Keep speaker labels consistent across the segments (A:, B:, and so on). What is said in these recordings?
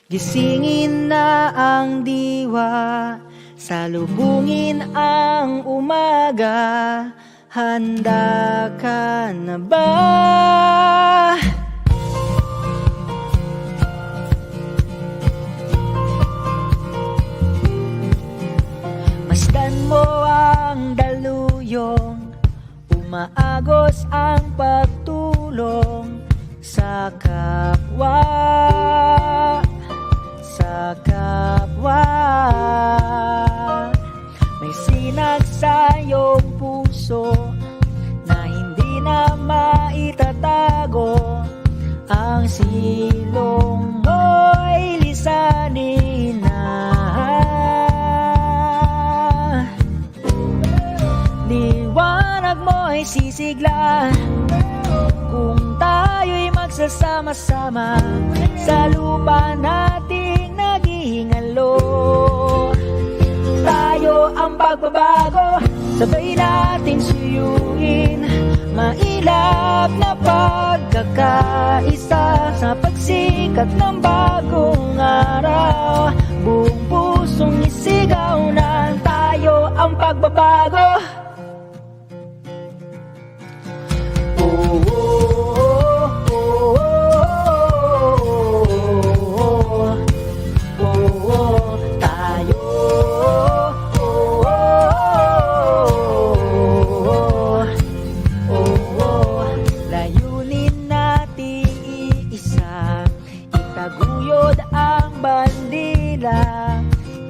A: Gisingin na ang diwa, salubungin ang umaga. Handa ka na ba? Masdan mo ang daluyong, umaagos ang pagtulong sa kapwa. Sa kapwa, may sinag sa iyong puso na hindi na maitatago. Ang silong mo'y lisanin na. Liwanag mo'y sisigla kung tayo'y magsasama-sama sa lupa nating naghihingalo. Tayo ang pagbabago, sabay nating suyuin. Mailap na pagkakaisa sa pagsikat ng bagong araw. Buong pusong isigaw na tayo ang pagbabago.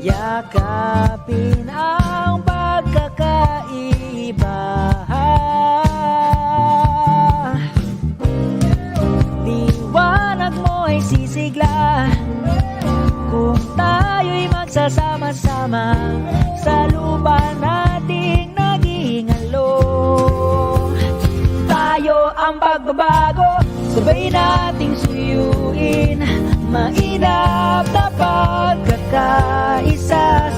A: Yakapin ang pagkakaiba. Liwanag mo'y sisigla kung tayo'y magsasama-sama sa lupa nating naghihingalo. Tayo ang pagbabago, sabay nating suyuin. Mainap na pagkakaisa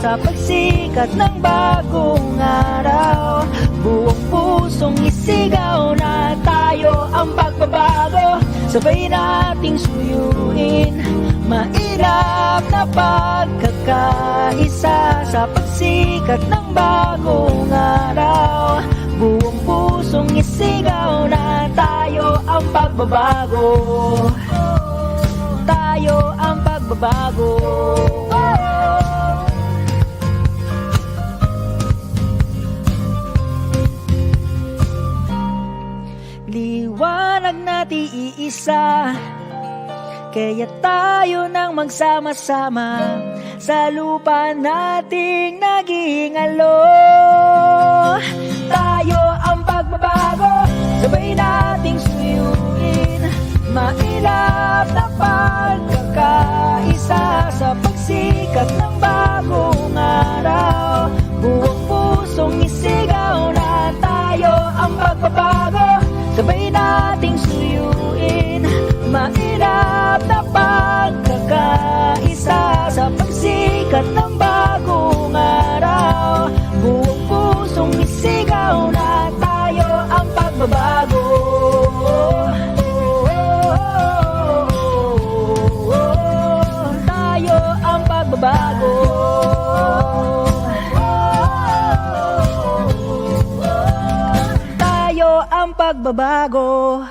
A: sa pagsikat ng bagong araw. Buong pusong isigaw na tayo ang pagbabago, sabay nating suyuin. Mainap na pagkakaisa sa pagsikat ng bagong araw. Buong pusong isigaw na tayo ang pagbabago. Tayo ang pagbabago. Liwanag natin iisa, kaya tayo nang magsama-sama sa lupa nating naghihingalo. Tayo ang pagbabago, sabay nating suyuin. Mailap na pagkakaisa sa pagsikat ng bagong araw. Buong pusong isigaw na tayo ang pagbabago, sabay nating suyuin. Mailap na pagkakaisa sa pagsikat ng bagong araw. Buong pusong isigaw na tayo ang pagbabago. Bago. Tayo ang pagbabago.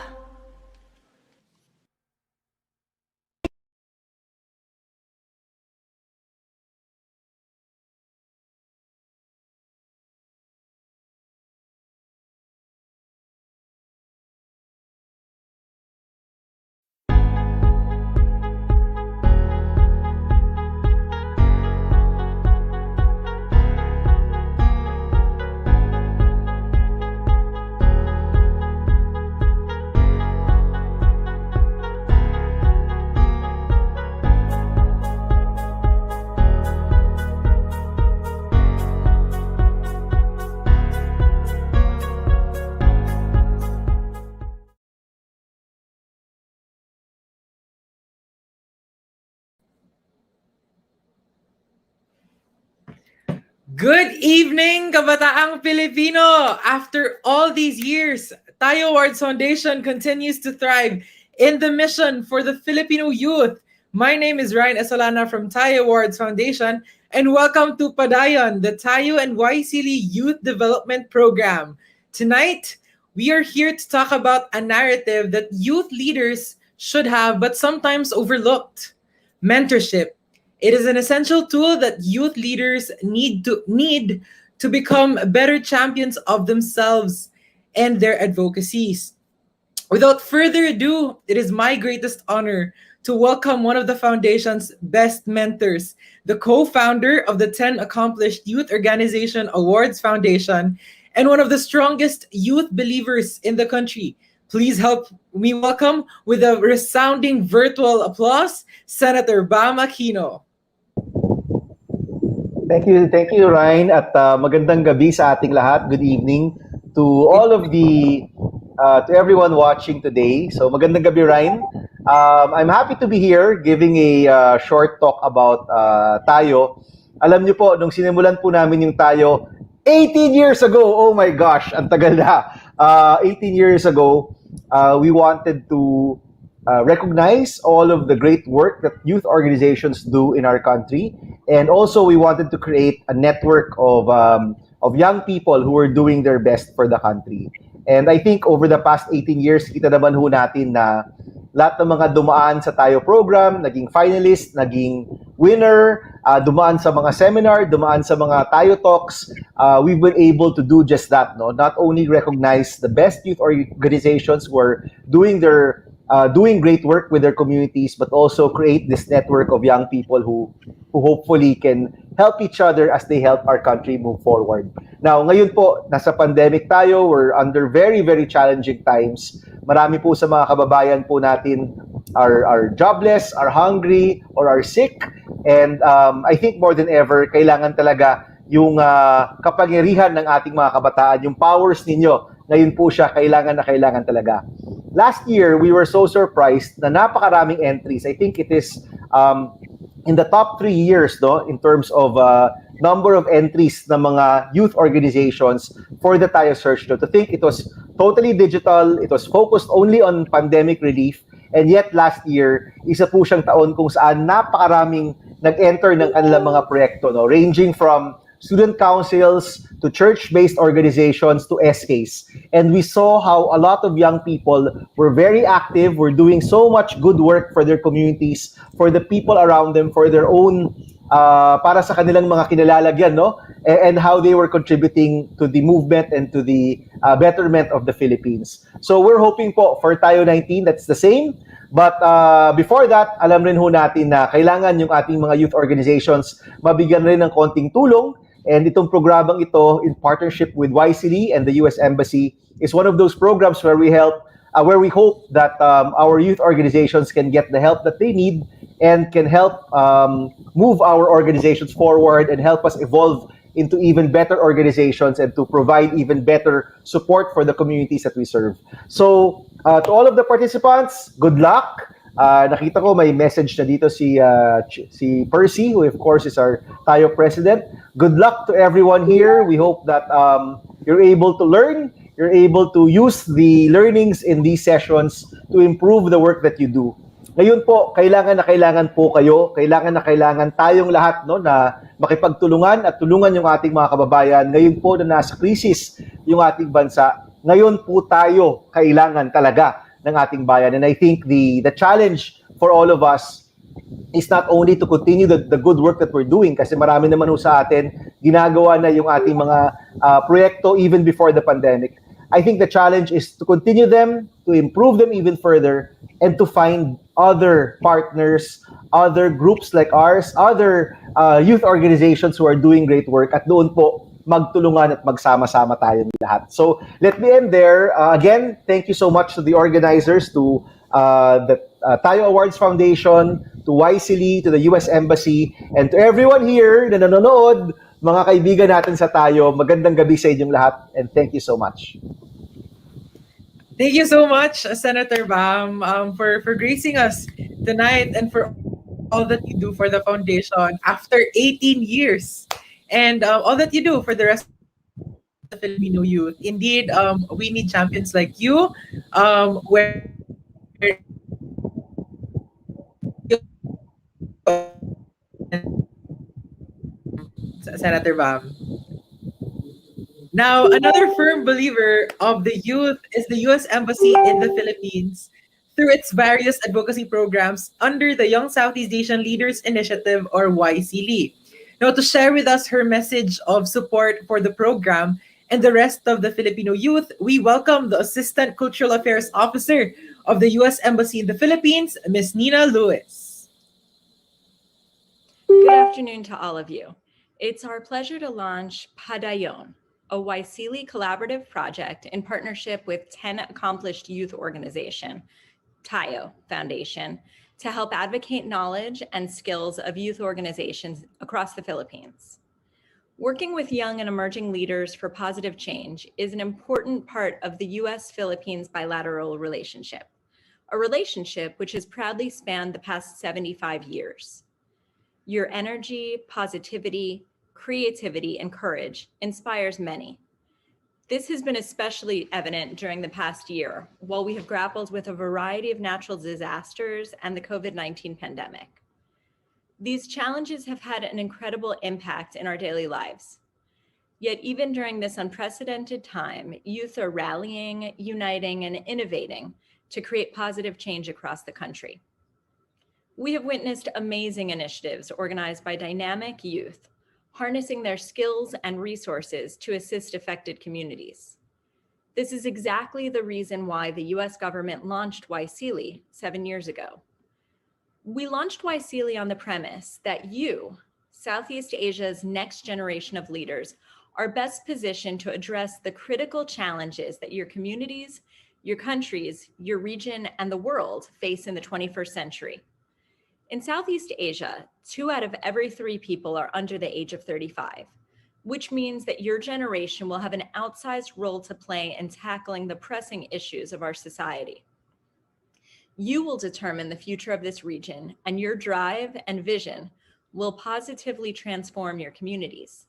B: Good evening, kabataang Pilipino! After all these years, Tayo Awards Foundation continues to thrive in the mission for the Filipino youth. My name is Ryan Gersava from Tayo Awards Foundation, and welcome to PADAYON, the Tayo and YSEALI Youth Development Program. Tonight, we are here to talk about a narrative that youth leaders should have but sometimes overlooked: mentorship. It is an essential tool that youth leaders need to become better champions of themselves and their advocacies. Without further ado, it is my greatest honor to welcome one of the foundation's best mentors, the co-founder of the 10 Accomplished Youth Organization Awards Foundation, and one of the strongest youth believers in the country. Please help me welcome, with a resounding virtual applause, Senator Bam Aquino.
C: Thank you, Ryan, at magandang gabi sa ating lahat. Good evening to all of to everyone watching today. So magandang gabi, Ryan. I'm happy to be here giving a short talk about Tayo. Alam niyo po, nung sinimulan po namin yung Tayo, 18 years ago, oh my gosh, ang tagal na. 18 years ago, we wanted to recognize all of the great work that youth organizations do in our country, and also we wanted to create a network of young people who are doing their best for the country. And I think over the past 18 years, kita naman ho natin na lahat ng mga dumaan sa Tayo program, naging finalist, naging winner, dumaan sa mga seminar, dumaan sa mga Tayo talks, we've been able to do just that. No? Not only recognize the best youth organizations who are doing great work with their communities, but also create this network of young people who hopefully can help each other as they help our country move forward. Now, ngayon po, nasa pandemic tayo, we're under very, very challenging times. Marami po sa mga kababayan po natin are jobless, are hungry, or are sick. And I think more than ever, kailangan talaga yung kapangyarihan ng ating mga kabataan, yung powers ninyo, ngayon po siya kailangan na kailangan talaga. Last year, we were so surprised na napakaraming entries. I think it is in the top 3 years, no, in terms of number of entries ng mga youth organizations for the Tayo Search. No? To think it was totally digital, it was focused only on pandemic relief, and yet last year, isa po siyang taon kung saan napakaraming nag-enter ng kanilang mga proyekto, no? Ranging from student councils to church-based organizations to SKs. And we saw how a lot of young people were very active, were doing so much good work for their communities, for the people around them, for their own, para sa kanilang mga kinalalagyan, no? And how they were contributing to the movement and to the betterment of the Philippines. So we're hoping po for Tayo 19, that's the same. But before that, alam rin ho natin na kailangan yung ating mga youth organizations mabigyan rin ng konting tulong. And itong programang ito, in partnership with YSEALI and the US Embassy, is one of those programs where we hope that our youth organizations can get the help that they need and can help move our organizations forward and help us evolve into even better organizations and to provide even better support for the communities that we serve. So, to all of the participants, good luck. Nakita ko may message na dito si Percy, who of course is our Tayo president. Good luck to everyone here. We hope that you're able to learn, you're able to use the learnings in these sessions to improve the work that you do. Ngayon po, kailangan na kailangan po kayo, kailangan na kailangan tayong lahat, no, na makipagtulungan at tulungan yung ating mga kababayan. Ngayon po na nasa krisis yung ating bansa, ngayon po tayo kailangan talaga ng ating bayan. And I think the challenge for all of us is not only to continue the good work that we're doing, kasi marami naman ho sa atin ginagawa na yung ating mga proyekto even before the pandemic. I think the challenge is to continue them, to improve them even further, and to find other partners, other groups like ours, other youth organizations who are doing great work, at doon po magtulungan at magsama-sama tayong lahat. So let me end there. Again, thank you so much to the organizers, to the Tayo Awards Foundation, to YSEALI, to the US Embassy, and to everyone here na nanonood, mga kaibigan natin sa Tayo. Magandang gabi sa inyong lahat, and thank you so much.
B: Thank you so much, Senator Bam, for gracing us tonight and for all that you do for the foundation after 18 years. And all that you do for the rest of the Filipino youth. Indeed, we need champions like you, where Senator Bam. Now, another firm believer of the youth is the U.S. Embassy in the Philippines through its various advocacy programs under the Young Southeast Asian Leaders Initiative, or YSEALI. Now, to share with us her message of support for the program and the rest of the Filipino youth, we welcome the Assistant Cultural Affairs Officer of the U.S. Embassy in the Philippines, Ms. Nina Lewis.
D: Good afternoon to all of you. It's our pleasure to launch PADAYON, a YSEALI collaborative project in partnership with 10 Accomplished Youth Organization, TAYO Foundation, to help advocate knowledge and skills of youth organizations across the Philippines. Working with young and emerging leaders for positive change is an important part of the U.S.-Philippines bilateral relationship, a relationship which has proudly spanned the past 75 years. Your energy, positivity, creativity, and courage inspires many. This has been especially evident during the past year, while we have grappled with a variety of natural disasters and the COVID-19 pandemic. These challenges have had an incredible impact in our daily lives. Yet even during this unprecedented time, youth are rallying, uniting, and innovating to create positive change across the country. We have witnessed amazing initiatives organized by dynamic youth, harnessing their skills and resources to assist affected communities. This is exactly the reason why the US government launched YSEALI 7 years ago. We launched YSEALI on the premise that you, Southeast Asia's next generation of leaders, are best positioned to address the critical challenges that your communities, your countries, your region, and the world face in the 21st century. In Southeast Asia, 2 out of every 3 people are under the age of 35, which means that your generation will have an outsized role to play in tackling the pressing issues of our society. You will determine the future of this region, and your drive and vision will positively transform your communities.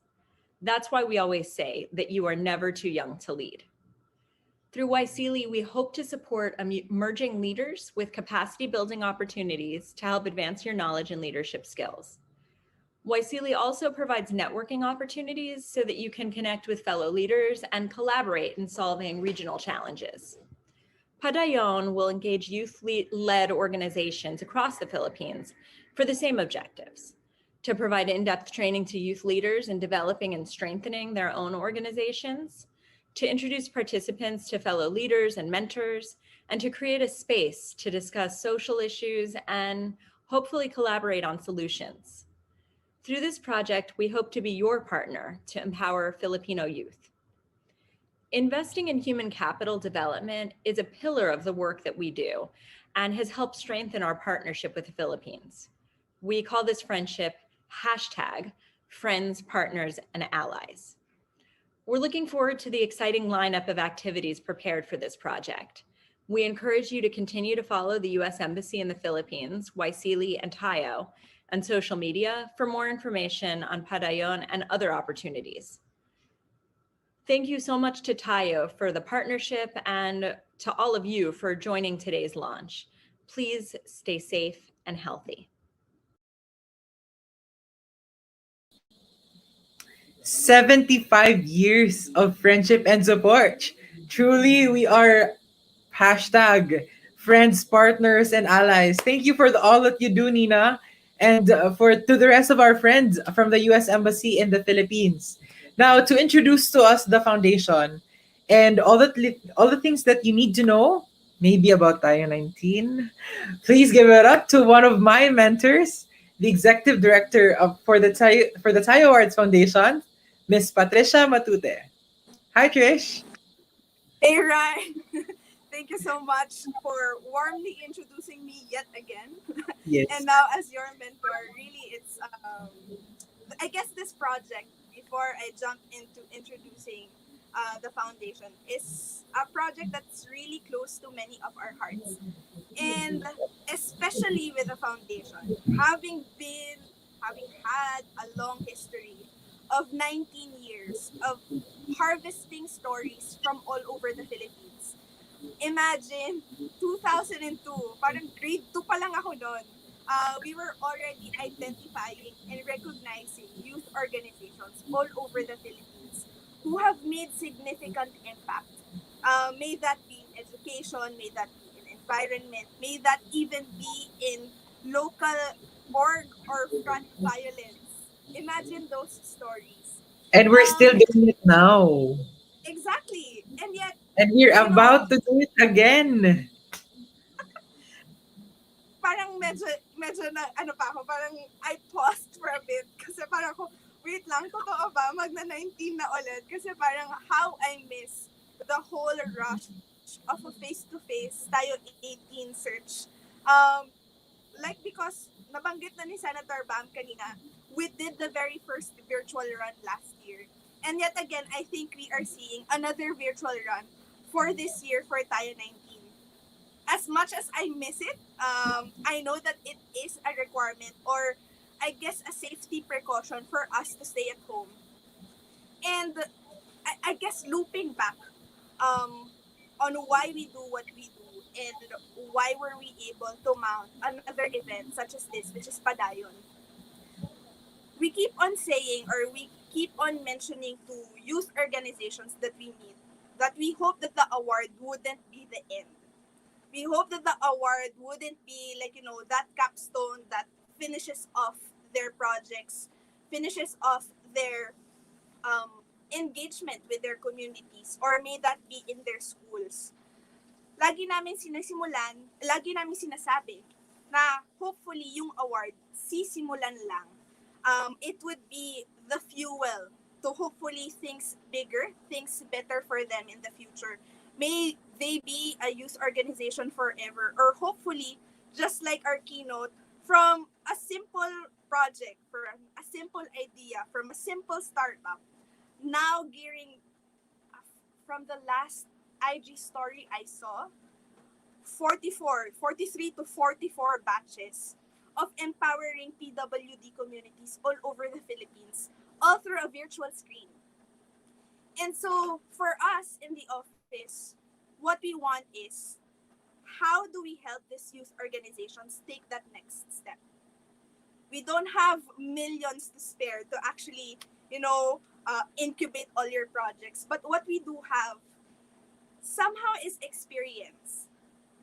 D: That's why we always say that you are never too young to lead. Through YSEALI, we hope to support emerging leaders with capacity building opportunities to help advance your knowledge and leadership skills. YSEALI also provides networking opportunities so that you can connect with fellow leaders and collaborate in solving regional challenges. PADAYON will engage youth-led organizations across the Philippines for the same objectives: to provide in-depth training to youth leaders in developing and strengthening their own organizations, to introduce participants to fellow leaders and mentors, and to create a space to discuss social issues and hopefully collaborate on solutions. Through this project, we hope to be your partner to empower Filipino youth. Investing in human capital development is a pillar of the work that we do and has helped strengthen our partnership with the Philippines. We call this friendship #Friends, Partners, and Allies. We're looking forward to the exciting lineup of activities prepared for this project. We encourage you to continue to follow the U.S. Embassy in the Philippines, YSEALI, and TAYO on social media for more information on PADAYON and other opportunities. Thank you so much to TAYO for the partnership and to all of you for joining today's launch. Please stay safe and healthy.
B: 75 years of friendship and support. Truly, we are #friends, partners, and allies. Thank you for all that you do, Nina, and for to the rest of our friends from the U.S. Embassy in the Philippines. Now, to introduce to us the foundation and all the things that you need to know, maybe about Tayo 19, please give it up to one of my mentors, the executive director for the Tayo Arts Foundation, Miss Patricia Matute. Hi, Trish.
E: Hey, Ryan. Thank you so much for warmly introducing me yet again.
B: Yes.
E: And now, as your mentor, really, it's, I guess this project, before I jump into introducing the foundation, is a project that's really close to many of our hearts. And especially with the foundation, having had a long history of 19 years of harvesting stories from all over the Philippines. Imagine, 2002, parang grade 2 pa lang ako noon. we were already identifying and recognizing youth organizations all over the Philippines who have made significant impact. May that be in education, may that be in environment, may that even be in local org or front violence. Imagine those stories.
B: And we're still
E: Um,
B: doing it now.
E: exactly. And yet,
B: And we're
E: you know,
B: about to do it again.
E: parang medyo na ano pa ako, parang I paused for a bit kasi parang ako, wait lang, totoo ba? Magna 19 na ulit kasi parang how I miss the whole rush of a face-to-face tayo 18 search. Um, like because nabanggit na ni Senator Bam kanina, we did the very first virtual run last year. And yet again, I think we are seeing another virtual run for this year for Tayo 19. As much as I miss it, I know that it is a requirement or I guess a safety precaution for us to stay at home. And I guess looping back um, on why we do what we do and why were we able to mount another event such as this, which is Padayon. We keep on saying or we keep on mentioning to youth organizations that we meet that we hope that the award wouldn't be the end. We hope that the award wouldn't be like, that capstone that finishes off their projects, finishes off their engagement with their communities, or may that be in their schools. Lagi namin sinasabi na hopefully yung award sisimulan lang. It would be the fuel to hopefully things bigger, things better for them in the future. May they be a youth organization forever, or hopefully, just like our keynote, from a simple project, from a simple idea, from a simple startup, now gearing from the last IG story I saw, 43 to 44 batches of empowering PWD communities all over the Philippines, all through a virtual screen. And so, for us in the office, what we want is how do we help these youth organizations take that next step? We don't have millions to spare to actually, incubate all your projects. But what we do have somehow is experience.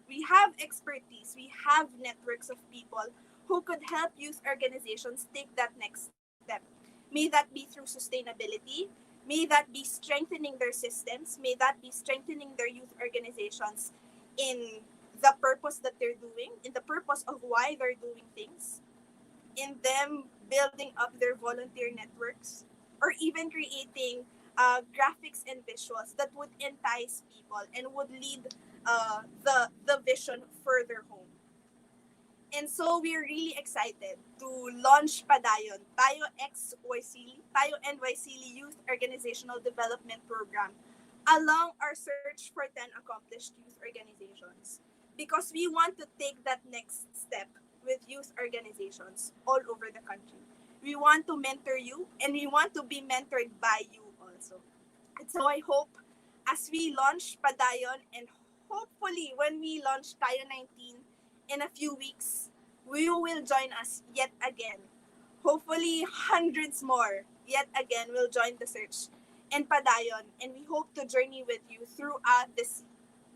E: We have expertise. We have networks of people who could help youth organizations take that next step. May that be through sustainability. May that be strengthening their systems. May that be strengthening their youth organizations in the purpose that they're doing, in the purpose of why they're doing things, in them building up their volunteer networks, or even creating graphics and visuals that would entice people and would lead the vision further home. And so we're really excited to launch Padayon, Tayo X YSEALI, Tayo and YSEALI Youth Organizational Development Program, along our search for 10 accomplished youth organizations. Because we want to take that next step with youth organizations all over the country. We want to mentor you and we want to be mentored by you also. And so I hope as we launch Padayon and hopefully when we launch Tayo 19 in a few weeks, you will join us yet again. Hopefully hundreds more yet again will join the search and Padayon, and we hope to journey with you throughout this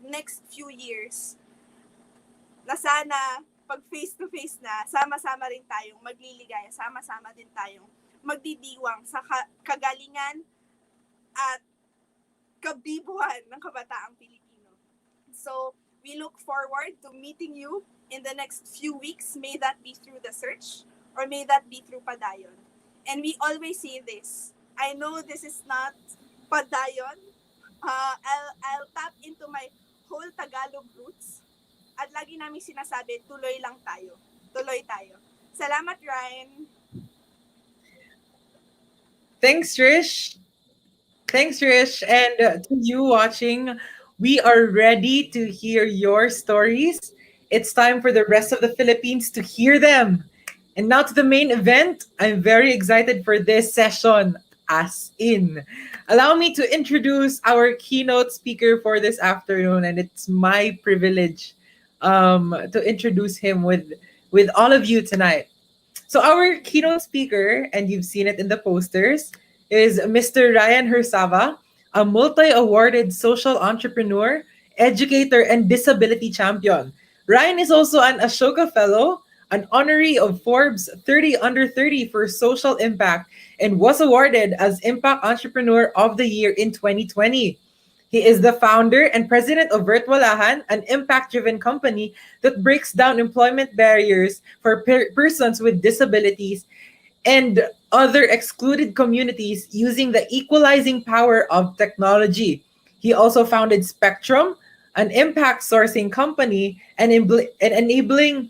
E: next few years na sana pag face-to-face na, sama-sama rin tayong magliligaya, sama-sama din tayong magdidiwang sa kagalingan at kabibuhan ng kabataang Pilipino. So, we look forward to meeting you in the next few weeks. May that be through the search or may that be through Padayon. And we always say this. I know this is not Padayon. I'll tap into my whole Tagalog roots. At lagi namin sinasabi, tuloy lang tayo. Tuloy tayo. Salamat, Ryan.
B: Thanks, Trish. Thanks, Trish. And to you watching, we are ready to hear your stories. It's time for the rest of the Philippines to hear them. And now to the main event. I'm very excited for this session, as in. Allow me to introduce our keynote speaker for this afternoon, and it's my privilege to introduce him with with all of you tonight. So our keynote speaker, and you've seen it in the posters, is Mr. Ryan Gersava, a multi-awarded social entrepreneur, educator, and disability champion. Ryan is also an Ashoka Fellow, an honoree of Forbes 30 Under 30 for social impact, and was awarded as Impact Entrepreneur of the Year in 2020. He is the founder and president of Virtualahan, an impact-driven company that breaks down employment barriers for persons with disabilities and other excluded communities using the equalizing power of technology. He also founded Spectrum, an impact sourcing company and, enabling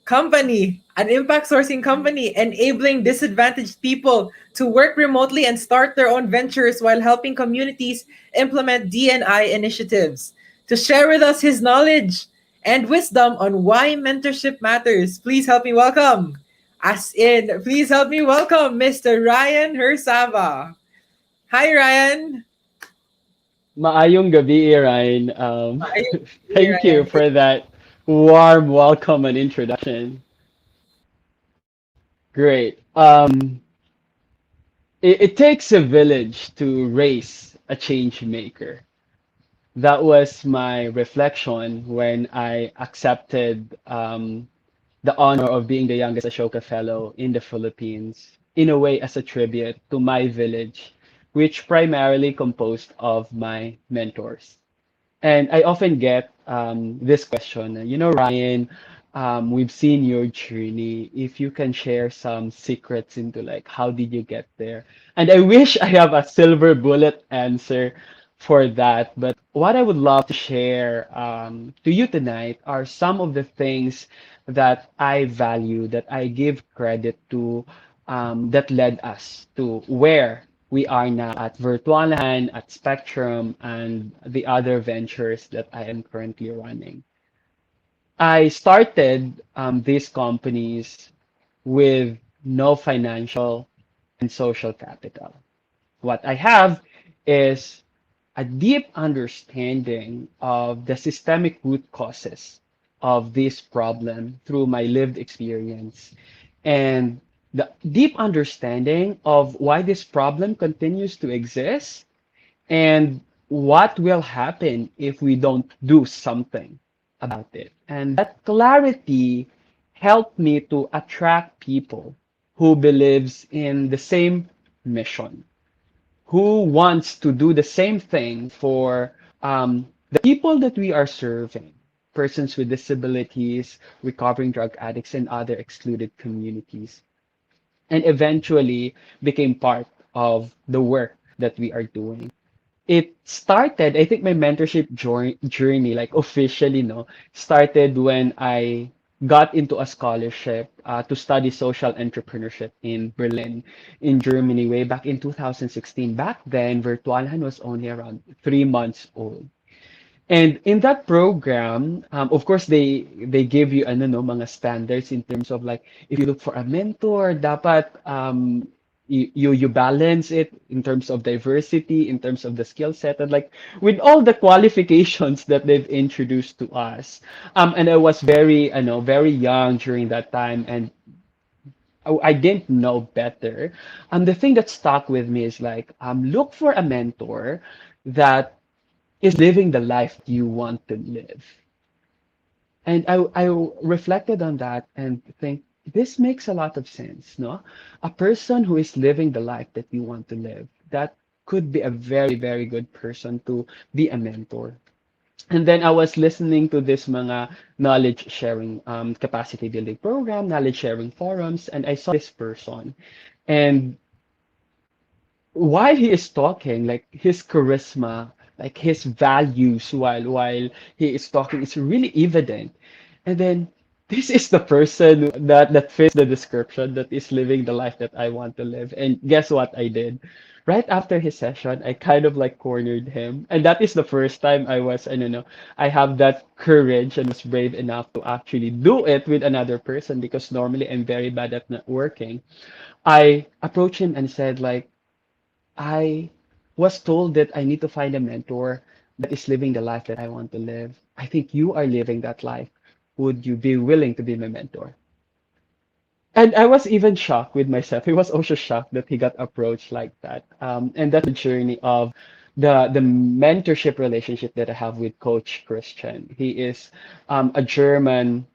B: company, an impact sourcing company enabling disadvantaged people to work remotely and start their own ventures while helping communities implement D&I initiatives. To share with us his knowledge and wisdom on why mentorship matters, please help me welcome, please help me welcome Mr. Ryan Gersava. Hi, Ryan.
F: Maayong gabi, Ryan.
B: Hi,
F: Thank you
B: Ryan.
F: for that warm welcome and introduction. Great. It takes a village to raise a change maker. That was my reflection when I accepted the honor of being the youngest Ashoka Fellow in the Philippines, in a way as a tribute to my village, which primarily composed of my mentors. And I often get this question, Ryan, we've seen your journey. If you can share some secrets into like, how did you get there? And I wish I have a silver bullet answer for that. But what I would love to share to you tonight are some of the things that I value, that I give credit to, that led us to where we are now at Virtualahan, at Spectrum, and the other ventures that I am currently running. I started these companies with no financial and social capital. What I have is a deep understanding of the systemic root causes of this problem through my lived experience and the deep understanding of why this problem continues to exist and what will happen if we don't do something about it. And that clarity helped me to attract people who believes in the same mission, who wants to do the same thing for the people that we are serving, persons with disabilities, recovering drug addicts, and other excluded communities, and eventually became part of the work that we are doing. It started, I think my mentorship journey, like officially, no, started when I got into a scholarship to study social entrepreneurship in Berlin, in Germany, way back in 2016. Back then, Virtualhan was only around 3 months old. And in that program, of course, they give you ano no mga standards in terms of like if you look for a mentor, dapat you balance it in terms of diversity, in terms of the skill set, and like with all the qualifications that they've introduced to us. And I was very, I know, very young during that time, and I didn't know better. The thing that stuck with me is like look for a mentor that is living the life you want to live. And I reflected on that and think this makes a lot of sense, no? A person who is living the life that you want to live, that could be a very, very good person to be a mentor. And then I was listening to this mga knowledge sharing capacity building program, knowledge sharing forums, and I saw this person. And while he is talking, like his charisma, like his values while he is talking, it's really evident. And then this is the person that fits the description that is living the life that I want to live. And guess what I did? Right after his session, I kind of like cornered him. And that is the first time I don't know, I have that courage and was brave enough to actually do it with another person because normally I'm very bad at networking. I approached him and said like, I was told that I need to find a mentor that is living the life that I want to live. I think you are living that life. would you be willing to be my mentor? And I was even shocked with myself. He was also shocked that he got approached like that. And that's the journey of the mentorship relationship that I have with Coach Christian. He is a German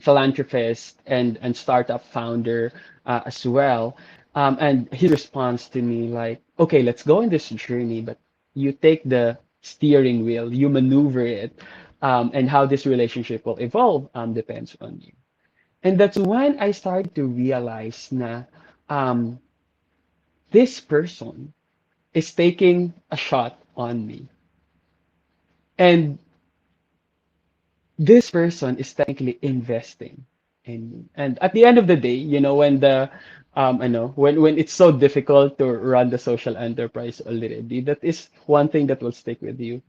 F: philanthropist and startup founder as well. And his response to me like, okay, let's go on this journey, but you take the steering wheel, you maneuver it, and how this relationship will evolve depends on you. And that's when I started to realize na um, this person is taking a shot on me. And this person is technically investing in me. And at the end of the day, when I know when it's so difficult to run the social enterprise already, that is one thing that will stick with you.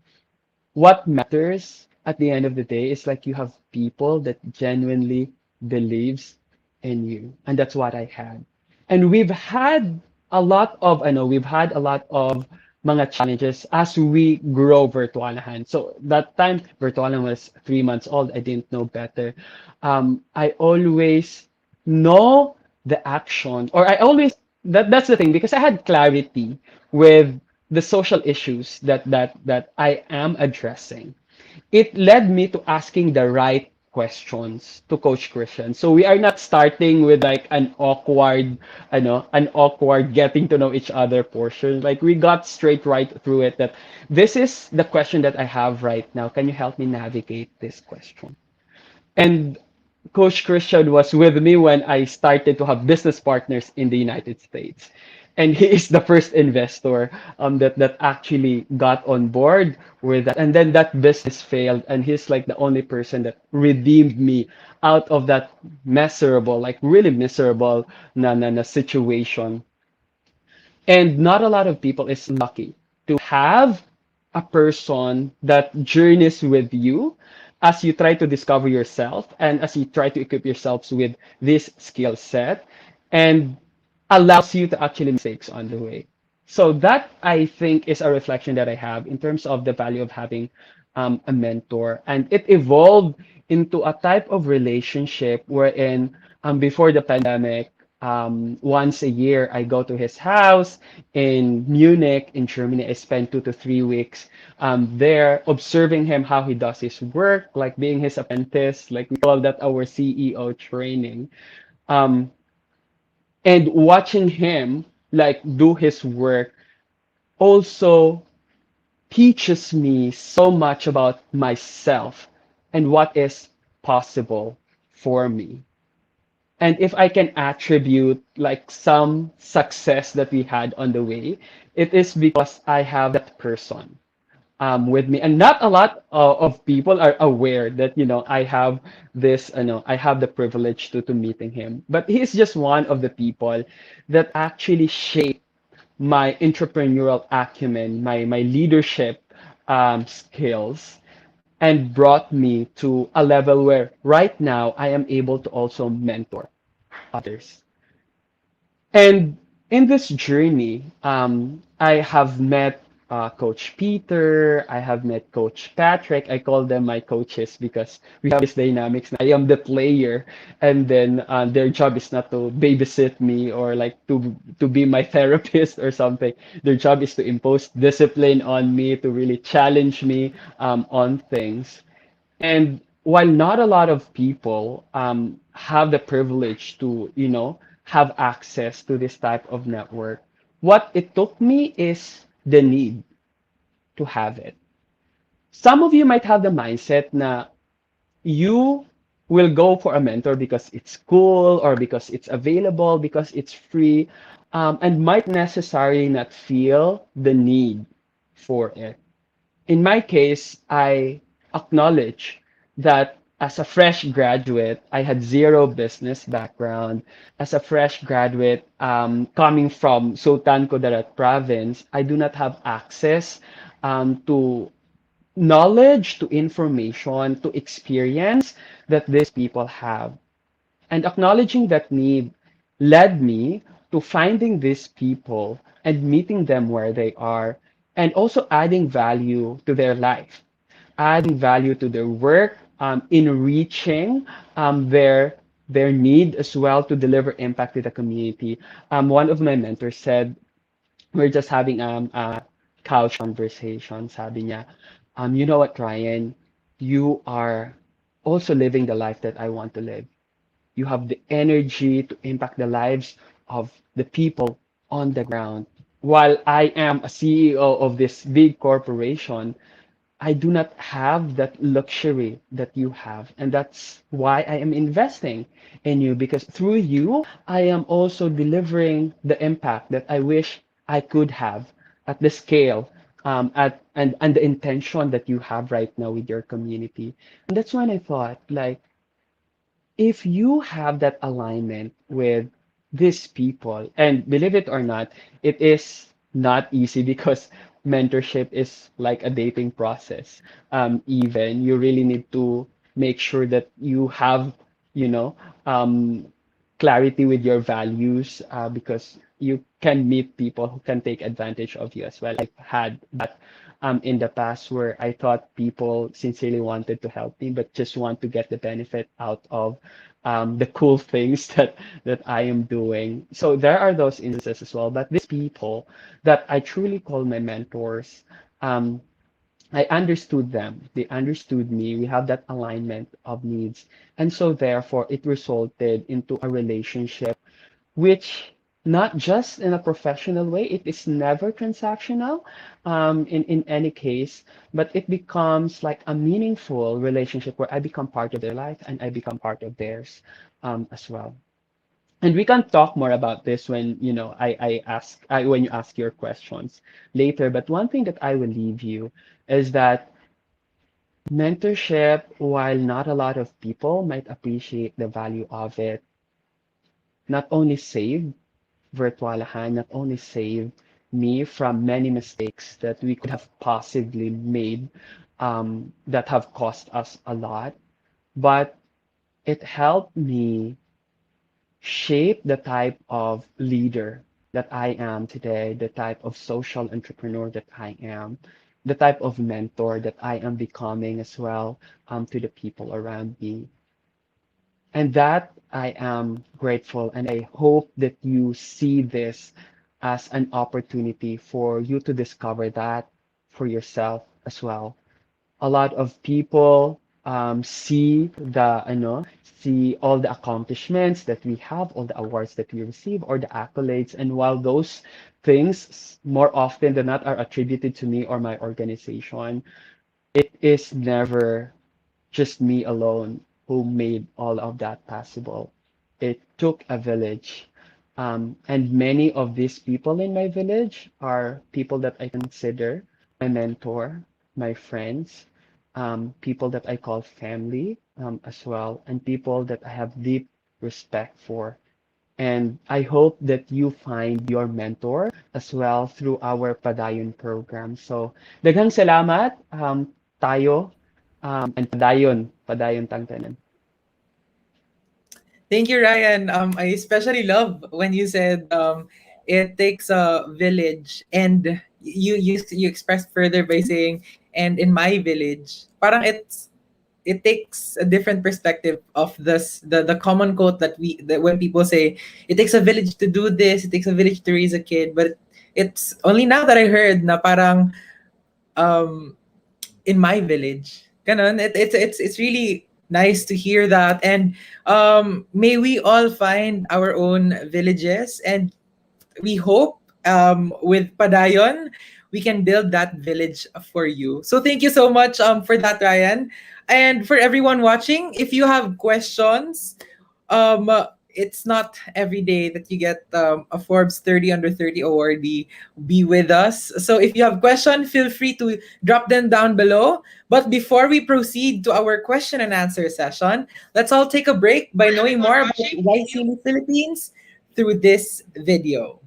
F: What matters at the end of the day is like you have people that genuinely believes in you, and that's what I had. And we've had a lot of mga challenges as we grow Virtualahan. So that time Virtualahan was 3 months old. I didn't know better. I always know the action, or I always that's the thing, because I had clarity with the social issues that I am addressing. It led me to asking the right questions to Coach Christian. So we are not starting with like an awkward getting to know each other portion. Like we got straight right through it that this is the question that I have right now. Can you help me navigate this question? And Coach Christian was with me when I started to have business partners in the United States. And he is the first investor that actually got on board with that. And then that business failed, and he's like the only person that redeemed me out of that miserable, like really miserable na situation. And not a lot of people is lucky to have a person that journeys with you as you try to discover yourself and as you try to equip yourselves with this skill set and allows you to actually mistakes on the way. So that I think is a reflection that I have in terms of the value of having a mentor. And it evolved into a type of relationship wherein before the pandemic, once a year, I go to his house in Munich, in Germany. I spend 2 to 3 weeks there observing him how he does his work, like being his apprentice, like we call that our CEO training. Um, and watching him like do his work also teaches me so much about myself and what is possible for me. And if I can attribute like some success that we had on the way, it is because I have that person with me. And not a lot of people are aware that, I have this, I have the privilege to meeting him. But he's just one of the people that actually shaped my entrepreneurial acumen, my leadership skills, and brought me to a level where right now I am able to also mentor others. And in this journey, I have met Coach Peter, I have met Coach Patrick. I call them my coaches because we have this dynamics. I am the player, and then their job is not to babysit me or like to be my therapist or something. Their job is to impose discipline on me, to really challenge me on things. And while not a lot of people have the privilege to, have access to this type of network, what it took me is the need to have it. Some of you might have the mindset na you will go for a mentor because it's cool or because it's available, because it's free, and might necessarily not feel the need for it. In my case, I acknowledge that as a fresh graduate, I had zero business background. As a fresh graduate, coming from Sultan Kudarat province, I do not have access to knowledge, to information, to experience that these people have. And acknowledging that need led me to finding these people and meeting them where they are, and also adding value to their life, adding value to their work, in reaching their need as well to deliver impact to the community. One of my mentors said, we're just having a couch conversation. Sabi niya, you know what, Ryan, you are also living the life that I want to live. You have the energy to impact the lives of the people on the ground. While I am a CEO of this big corporation, I do not have that luxury that you have. And that's why I am investing in you, because through you, I am also delivering the impact that I wish I could have at the scale and the intention that you have right now with your community. And that's when I thought, like, if you have that alignment with these people, and believe it or not, it is not easy because mentorship is like a dating process. Even you really need to make sure that you have, you know, um, clarity with your values, because you can meet people who can take advantage of you as well. I've had that in the past where I thought people sincerely wanted to help me, but just want to get the benefit out of the cool things that I am doing. So there are those instances as well. But these people that I truly call my mentors, um, I understood them. They understood me. We have that alignment of needs. And so therefore it resulted into a relationship which not just in a professional way, it is never transactional in any case, but it becomes like a meaningful relationship where I become part of their life and I become part of theirs as well. And we can talk more about this when when you ask your questions later. But one thing that I will leave you is that mentorship, while not a lot of people might appreciate the value of it, not only saved Virtualahan, not only saved me from many mistakes that we could have possibly made, that have cost us a lot, but it helped me shape the type of leader that I am today, the type of social entrepreneur that I am, the type of mentor that I am becoming as well, to the people around me. And that I am grateful, and I hope that you see this as an opportunity for you to discover that for yourself as well. A lot of people see see all the accomplishments that we have, all the awards that we receive, or the accolades. And while those things more often than not are attributed to me or my organization, it is never just me alone who made all of that possible. It took a village. And many of these people in my village are people that I consider my mentor, my friends, people that I call family as well, and people that I have deep respect for. And I hope that you find your mentor as well through our Padayon program. So, daghang salamat tayo and padayon tang tanan.
B: Thank you, Ryan. I especially love when you said it takes a village, and you expressed further by saying, "And in my village," parang it takes a different perspective of the common quote that when people say it takes a village to do this, it takes a village to raise a kid, but it's only now that I heard na parang um in my village. Ganon. It's really nice to hear that. And may we all find our own villages, and we hope with Padayon we can build that village for you. So thank you so much for that, Ryan. And for everyone watching, if you have questions, it's not every day that you get a Forbes 30 under 30 awardee be with us. So if you have questions, feel free to drop them down below. But before we proceed to our question and answer session, let's all take a break by knowing more about YSEALI Philippines through this video.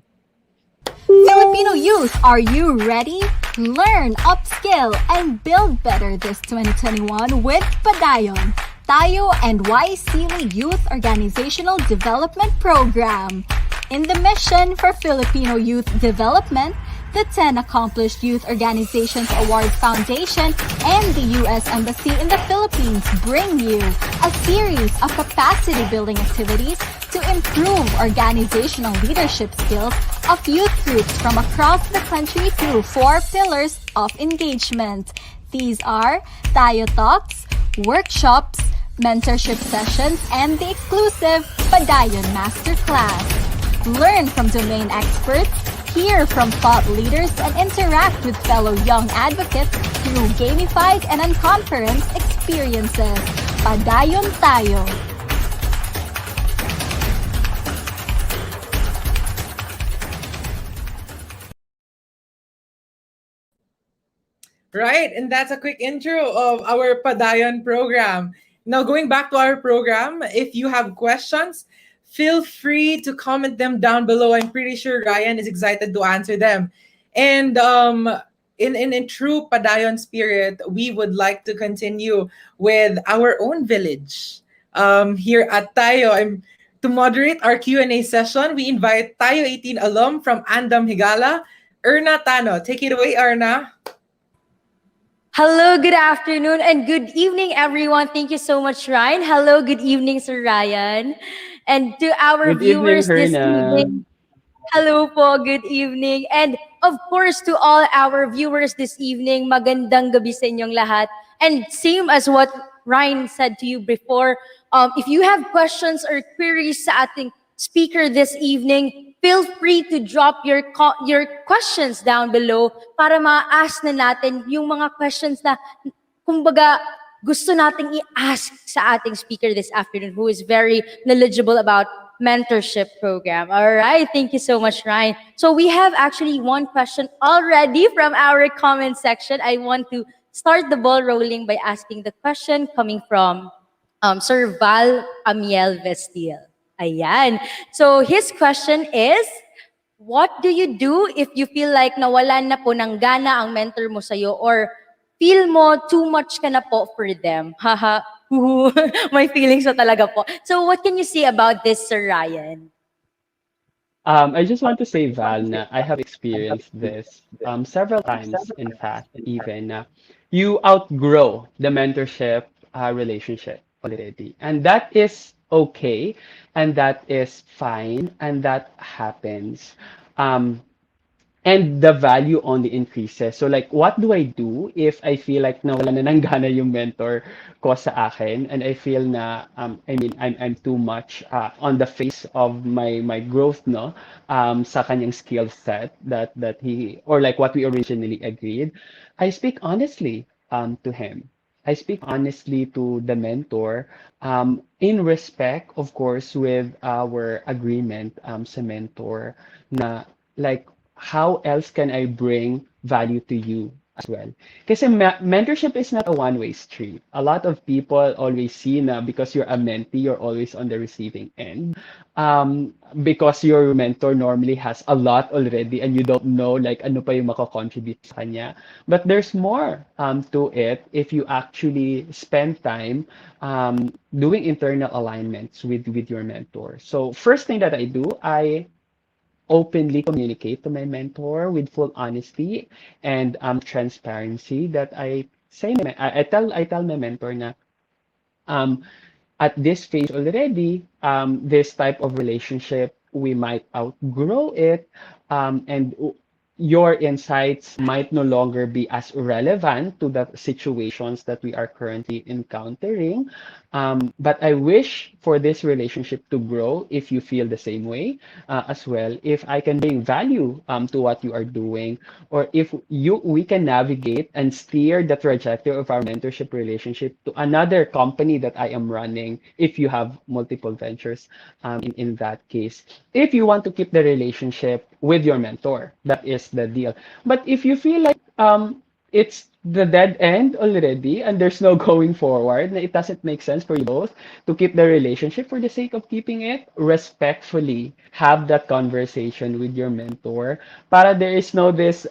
G: Filipino youth, are you ready? Learn, upskill, and build better this 2021 with PADAYON, Tayo and YSEALI Youth Organizational Development Program. In the mission for Filipino youth development, the 10 Accomplished Youth Organizations Award Foundation and the U.S. Embassy in the Philippines bring you a series of capacity building activities to improve organizational leadership skills of youth groups from across the country through 4 pillars of engagement. These are Tayo Talks, workshops, mentorship sessions, and the exclusive PADAYON Masterclass. Learn from domain experts, hear from thought leaders, and interact with fellow young advocates through gamified and unconference experiences. Padayon tayo!
B: Right, and that's a quick intro of our Padayon program. Now, going back to our program, if you have questions, feel free to comment them down below. I'm pretty sure Ryan is excited to answer them. And in true Padayon spirit, we would like to continue with our own village. Here at Tayo, to moderate our Q&A session, we invite Tayo 18 alum from Andam Higala, Erna Tano. Take it away, Erna.
A: Hello, good afternoon, and good evening, everyone. Thank you so much, Ryan. Hello, good evening, Sir Ryan. And to our
F: Good evening,
A: viewers this
F: Herna.
A: evening, hello po, good evening. And of course, to all our viewers this evening, magandang gabi sa inyong lahat. And same as what Ryan said to you before, if you have questions or queries sa ating speaker this evening, feel free to drop your questions down below para ma-ask na natin yung mga questions na kumbaga gusto nating i-ask sa ating speaker this afternoon who is very knowledgeable about mentorship program. All right, thank you so much, Ryan. So we have actually one question already from our comment section. I want to start the ball rolling by asking the question coming from Sir Val Amiel Vestil. Ayan. So his question is, what do you do if you feel like nawalan na po ng gana ang mentor mo sa'yo or feel mo too much ka na po for them? Haha, my feelings na talaga po. So what can you say about this, Sir Ryan?
F: I just want to say, Val, na I have experienced this several times, in fact, even you outgrow the mentorship relationship already. And that is okay, and that is fine, and that happens. Um, and the value only increases. So like, what do I do if I feel like nawala na ng gana yung mentor ko sa akin and I feel na I mean I'm too much on the face of my growth no sa kanyang skill set that he or like what we originally agreed. I speak honestly to him. I speak honestly to the mentor in respect, of course, with our agreement sa mentor na like how else can I bring value to you as well? Kasi mentorship is not a one-way street. A lot of people always see na because you're a mentee, you're always on the receiving end. Because your mentor normally has a lot already and you don't know like ano pa yung makakontribute sa kanya. But there's more to it if you actually spend time doing internal alignments with your mentor. So first thing that I do, I openly communicate to my mentor with full honesty and transparency that I say I tell my mentor na um at this phase already this type of relationship we might outgrow it and your insights might no longer be as relevant to the situations that we are currently encountering. But I wish for this relationship to grow if you feel the same way as well. If I can bring value to what you are doing, or if we can navigate and steer the trajectory of our mentorship relationship to another company that I am running, if you have multiple ventures in that case. If you want to keep the relationship with your mentor, that is the deal. But if you feel like it's the dead end already and there's no going forward, na it doesn't make sense for you both to keep the relationship for the sake of keeping it, respectfully have that conversation with your mentor para there is no this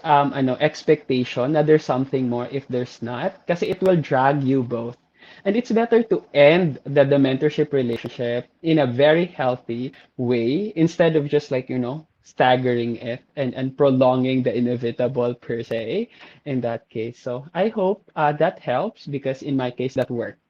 F: expectation that there's something more if there's not, kasi it will drag you both. And it's better to end the mentorship relationship in a very healthy way instead of just like, staggering it and prolonging the inevitable per se in that case. So I hope that helps because in my case that worked.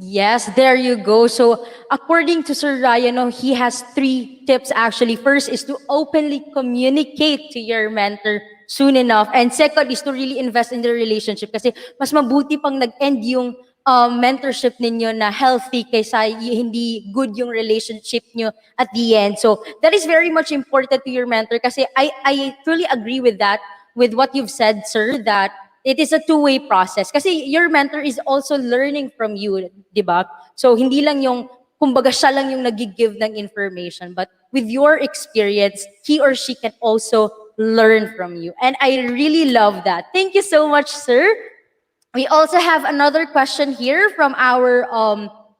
A: Yes, there you go. So, according to Sir Ryan, no, he has three tips actually. First is to openly communicate to your mentor soon enough. And second is to really invest in the relationship. Kasi mas mabuti pang nag-end yung mentorship ninyo na healthy kaysa hindi good yung relationship nyo at the end. So, that is very much important to your mentor. Kasi I truly agree with that, with what you've said, sir, that it is a two-way process. Kasi your mentor is also learning from you, di ba? So, hindi lang yung, kumbaga siya lang yung nag-give ng information, but with your experience, he or she can also learn from you. And I really love that. Thank you so much, sir. We also have another question here from our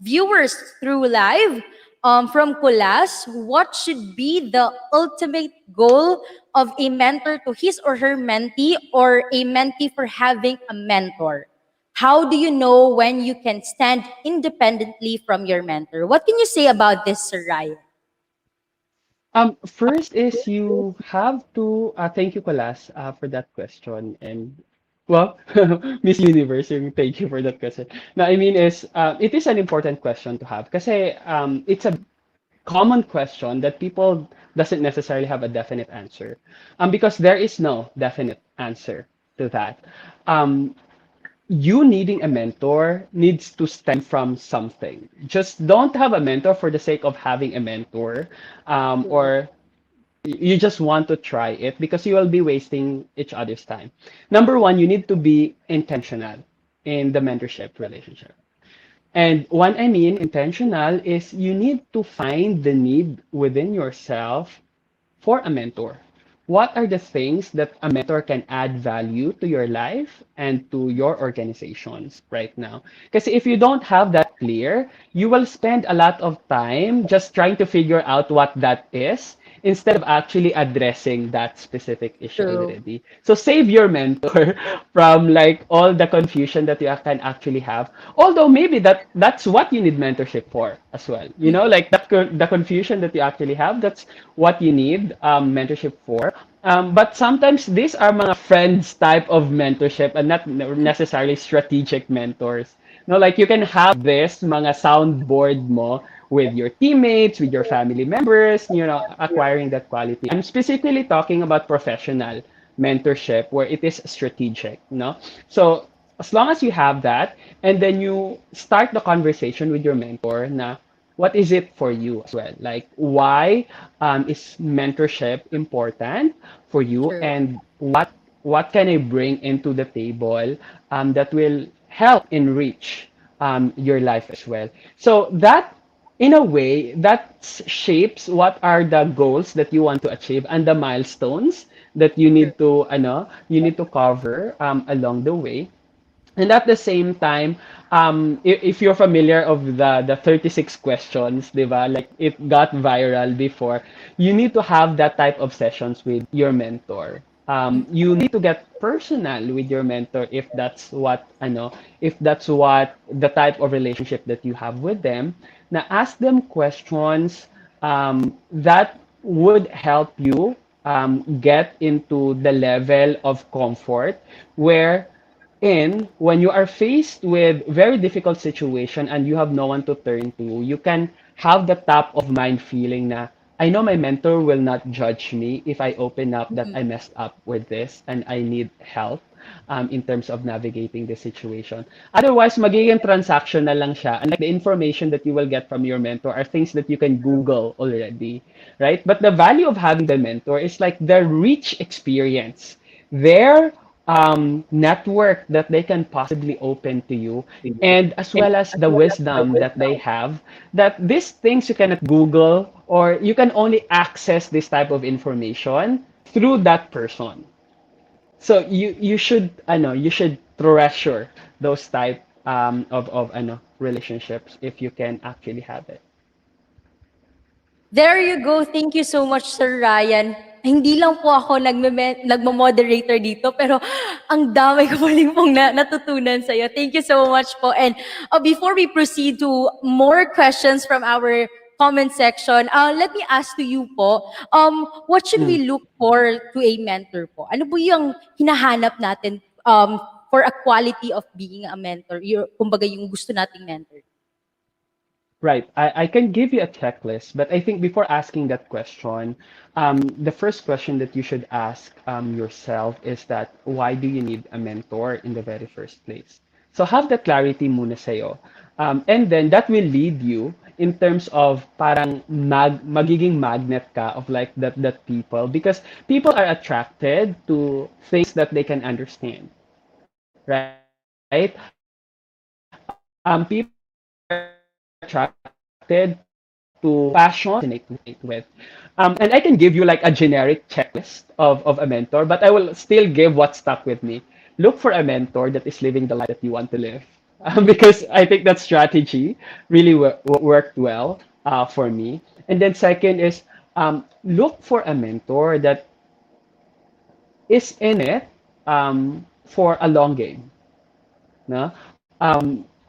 A: viewers through live. From Kulas, what should be the ultimate goal of a mentor to his or her mentee or a mentee for having a mentor? How do you know when you can stand independently from your mentor? What can you say about this, Sir Ryan?
F: First is you have to thank you, Colas, for that question. And well, Miss Universe, yung thank you for that question. No, I mean is it is an important question to have kasi it's a common question that people doesn't necessarily have a definite answer. Because there is no definite answer to that. Um, you needing a mentor needs to stem from something. Just don't have a mentor for the sake of having a mentor, or you just want to try it because you will be wasting each other's time. Number one, you need to be intentional in the mentorship relationship. And what I mean intentional is you need to find the need within yourself for a mentor. What are the things that a mentor can add value to your life and to your organizations right now? Because if you don't have that clear, you will spend a lot of time just trying to figure out what that is instead of actually addressing that specific issue
A: True.
F: already. So save your mentor from like all the confusion that you can actually have. Although maybe that's what you need mentorship for as well. You know, like the confusion that you actually have, that's what you need mentorship for. But sometimes these are mga friends type of mentorship and not necessarily strategic mentors. No, like you can have this mga soundboard mo with your teammates, with your family members, you know, acquiring that quality. I'm specifically talking about professional mentorship where it is strategic, no? So as long as you have that, and then you start the conversation with your mentor na what is it for you as well? Like why is mentorship important for you,
A: True.
F: and what can I bring into the table that will help enrich your life as well. So that in a way that shapes what are the goals that you want to achieve and the milestones that you need to cover along the way. And at the same time, if you're familiar of the 36 questions, di ba? Like it got viral before. You need to have that type of sessions with your mentor. You need to get personal with your mentor if that's what the type of relationship that you have with them. Now ask them questions that would help you get into the level of comfort where in when you are faced with very difficult situation and you have no one to turn to, you can have the top of mind feeling na I know my mentor will not judge me if I open up that I messed up with this and I need help in terms of navigating the situation. Otherwise, magiging transactional lang siya. And like the information that you will get from your mentor are things that you can Google already, right? But the value of having the mentor is like the rich experience. Their network that they can possibly open to you, and as well as the wisdom that they have, that these things you cannot Google or you can only access this type of information through that person. So you should treasure those type of relationships if you can actually have it.
A: There you go. Thank you so much, Sir Ryan. Hindi lang po ako nagmo-moderator dito, pero ang dami ko pa rin pong natutunan sa'yo. Thank you so much po. And before we proceed to more questions from our comment section. Let me ask to you po, what should we look for to a mentor po? Ano po yung hinahanap natin for a quality of being a mentor? Yung, kumbaga yung gusto nating mentor.
F: Right. I can give you a checklist, but I think before asking that question, the first question that you should ask yourself is that why do you need a mentor in the very first place? So have that clarity muna sa'yo. And then that will lead you in terms of parang magiging magnet ka of like that people because people are attracted to things that they can understand, right? People are attracted to passion that they can resonate with. And I can give you like a generic checklist of a mentor, but I will still give what stuck with me. Look for a mentor that is living the life that you want to live. Because I think that strategy really worked well for me. And then second is look for a mentor that is in it for a long game. No?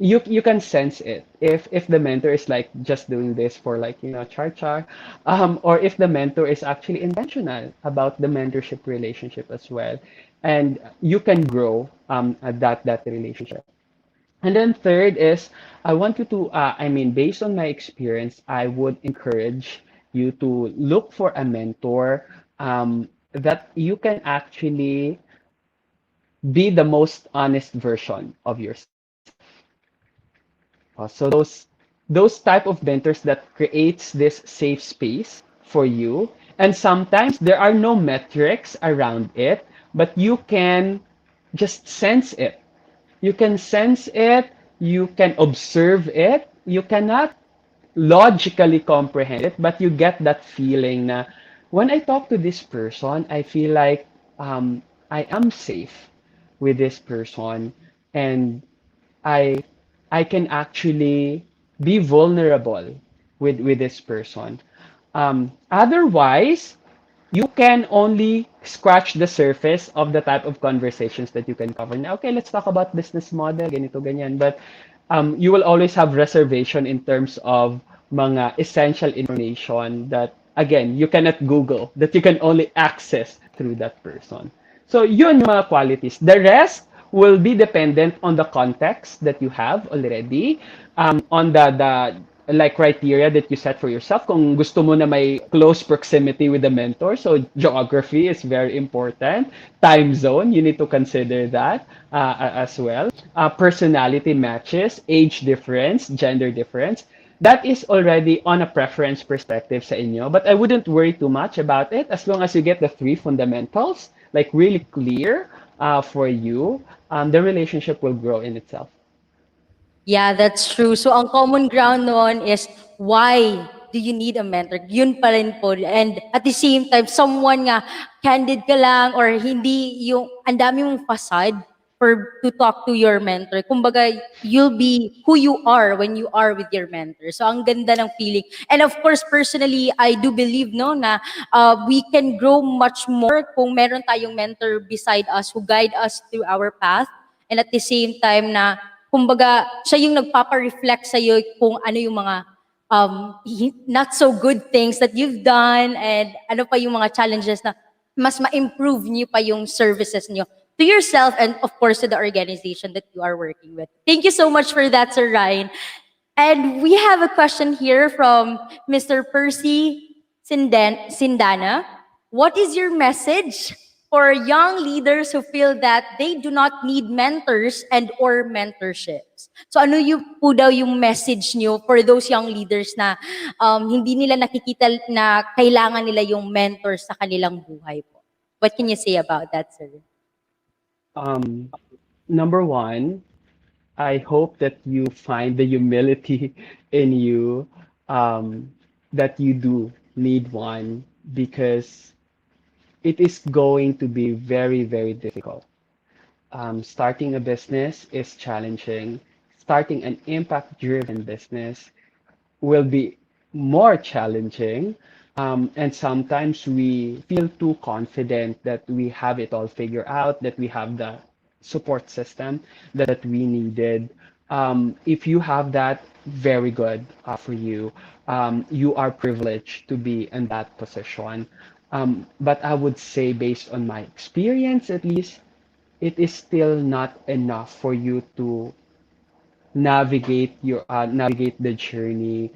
F: You can sense it if the mentor is like just doing this for like char or if the mentor is actually intentional about the mentorship relationship as well, and you can grow at that relationship. And then third is I want you to I mean based on my experience, I would encourage you to look for a mentor that you can actually be the most honest version of yourself. So those type of mentors that creates this safe space for you, and sometimes there are no metrics around it, but you can just sense it. You can sense it, you can observe it, you cannot logically comprehend it, but you get that feeling na when I talk to this person, I feel like I am safe with this person, and I I can actually be vulnerable with this person. Otherwise, you can only scratch the surface of the type of conversations that you can cover. Now, okay, let's talk about business model, ganito, ganyan. But you will always have reservation in terms of mga essential information that, again, you cannot Google, that you can only access through that person. So, yun yung mga qualities. The rest will be dependent on the context that you have already, on the like criteria that you set for yourself. Kung gusto mo na may close proximity with the mentor, so geography is very important. Time zone, you need to consider that as well. Personality matches, age difference, gender difference. That is already on a preference perspective sa inyo, but I wouldn't worry too much about it as long as you get the three fundamentals like really clear for you, the relationship will grow in itself.
A: Yeah, that's true. So ang common ground noon is why do you need a mentor? Yun pa rin po. And at the same time, someone nga candid ka lang or hindi yung ang dami mong facade for to talk to your mentor. Kumbaga, you'll be who you are when you are with your mentor. So ang ganda ng feeling. And of course, personally, I do believe no na we can grow much more kung meron tayong mentor beside us who guide us through our path. And at the same time na kumbaga, siya yung nagpapa-reflect sa'yo kung ano yung mga not so good things that you've done and ano pa yung mga challenges na mas ma-improve niyo pa yung services niyo to yourself and of course to the organization that you are working with. Thank you so much for that, Sir Ryan. And we have a question here from Mr. Percy Sindana. What is your message for young leaders who feel that they do not need mentors and or mentorships? So ano yung po daw yung message niyo for those young leaders na hindi nila nakikita na kailangan nila yung mentors sa kanilang buhay po? What can you say about that, sir?
F: Number one, I hope that you find the humility in you, that you do need one because it is going to be very, very difficult. Starting a business is challenging. Starting an impact-driven business will be more challenging. And sometimes we feel too confident that we have it all figured out, that we have the support system that we needed. If you have that, very good for you. You are privileged to be in that position. But I would say, based on my experience at least, it is still not enough for you to navigate the journey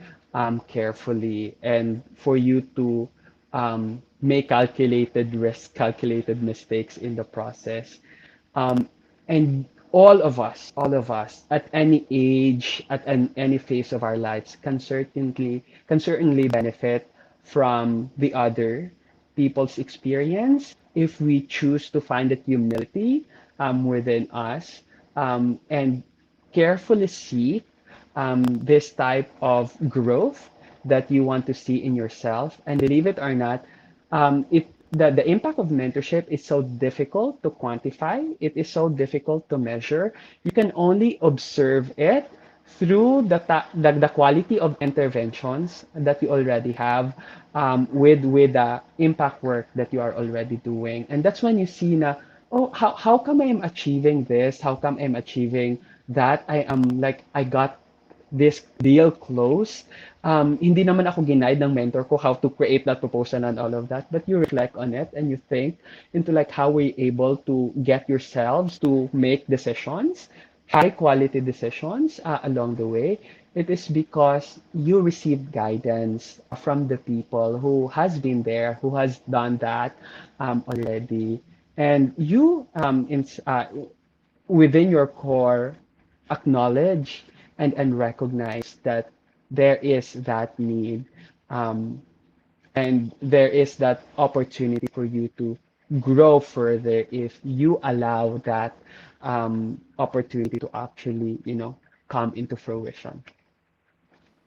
F: carefully, and for you to make calculated risk, calculated mistakes in the process. Um, and all of us, at any age, any phase of our lives, can certainly benefit from the other people's experience if we choose to find that humility within us, and carefully seek this type of growth that you want to see in yourself. And believe it or not, the impact of mentorship is so difficult to quantify. It is so difficult to measure. You can only observe it through the quality of interventions that you already have, with the impact work that you are already doing. And that's when you see na, oh, how come I am achieving this? How come I'm achieving that? I got this deal close. Hindi naman ako ginaid ng mentor ko how to create that proposal and all of that, but you reflect on it and you think into like how we're able to get yourselves to make decisions, high quality decisions along the way. It is because you received guidance from the people who has been there, who has done that already, and you within your core acknowledge and recognize that there is that need, um, and there is that opportunity for you to grow further if you allow that opportunity to actually, come into fruition.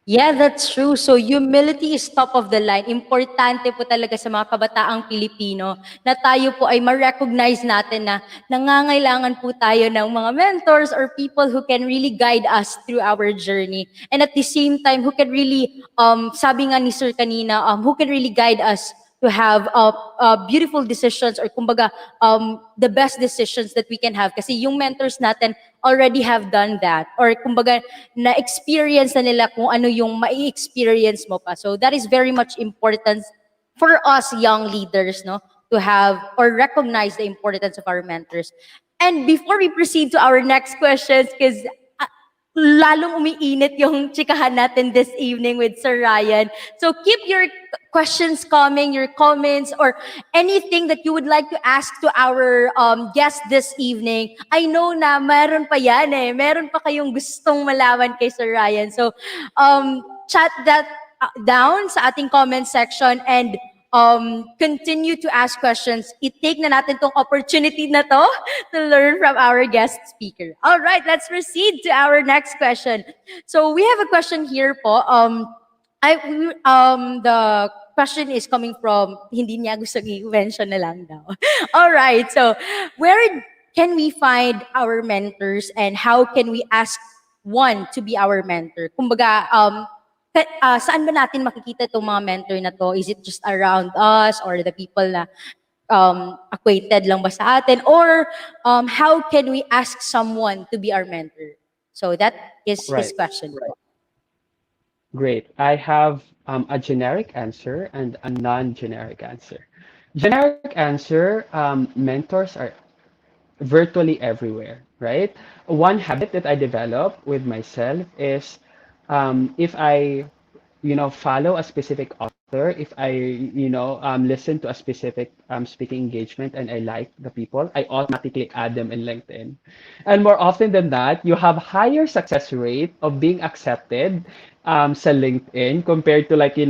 A: Yeah, that's true. So humility is top of the line. Importante po talaga sa mga kabataang Pilipino na tayo po ay ma-recognize natin na nangangailangan po tayo ng mga mentors or people who can really guide us through our journey. And at the same time, who can really, sabi nga ni Sir kanina, who can really guide us to have beautiful decisions or kumbaga the best decisions that we can have kasi yung mentors natin already have done that or kumbaga na-experience na nila kung ano yung mai-experience mo pa. So that is very much important for us young leaders, no, to have or recognize the importance of our mentors. And before we proceed to our next questions, because lalong umiinit yung chikahan natin this evening with Sir Ryan. So keep your questions coming, your comments, or anything that you would like to ask to our guest this evening. I know na meron pa yan eh. Meron pa kayong gustong malaman kay Sir Ryan. So chat that down sa ating comment section and continue to ask questions. I-take na natin tong opportunity na to learn from our guest speaker. All right, let's proceed to our next question. So we have a question here po. The question is coming from, hindi niya gusto i-mention na lang daw. All right, so where can we find our mentors and how can we ask one to be our mentor? Kumbaga, saan ba natin makikita itong mga mentor na to? Is it just around us or the people na acquainted lang ba sa atin? Or how can we ask someone to be our mentor? So that is his
F: Right.
A: question.
F: Great. I have a generic answer and a non-generic answer. Generic answer, mentors are virtually everywhere, right? One habit that I developed with myself is, if I, follow a specific author, if I, listen to a specific speaking engagement and I like the people, I automatically add them in LinkedIn. And more often than that, you have higher success rate of being accepted sa LinkedIn compared to like,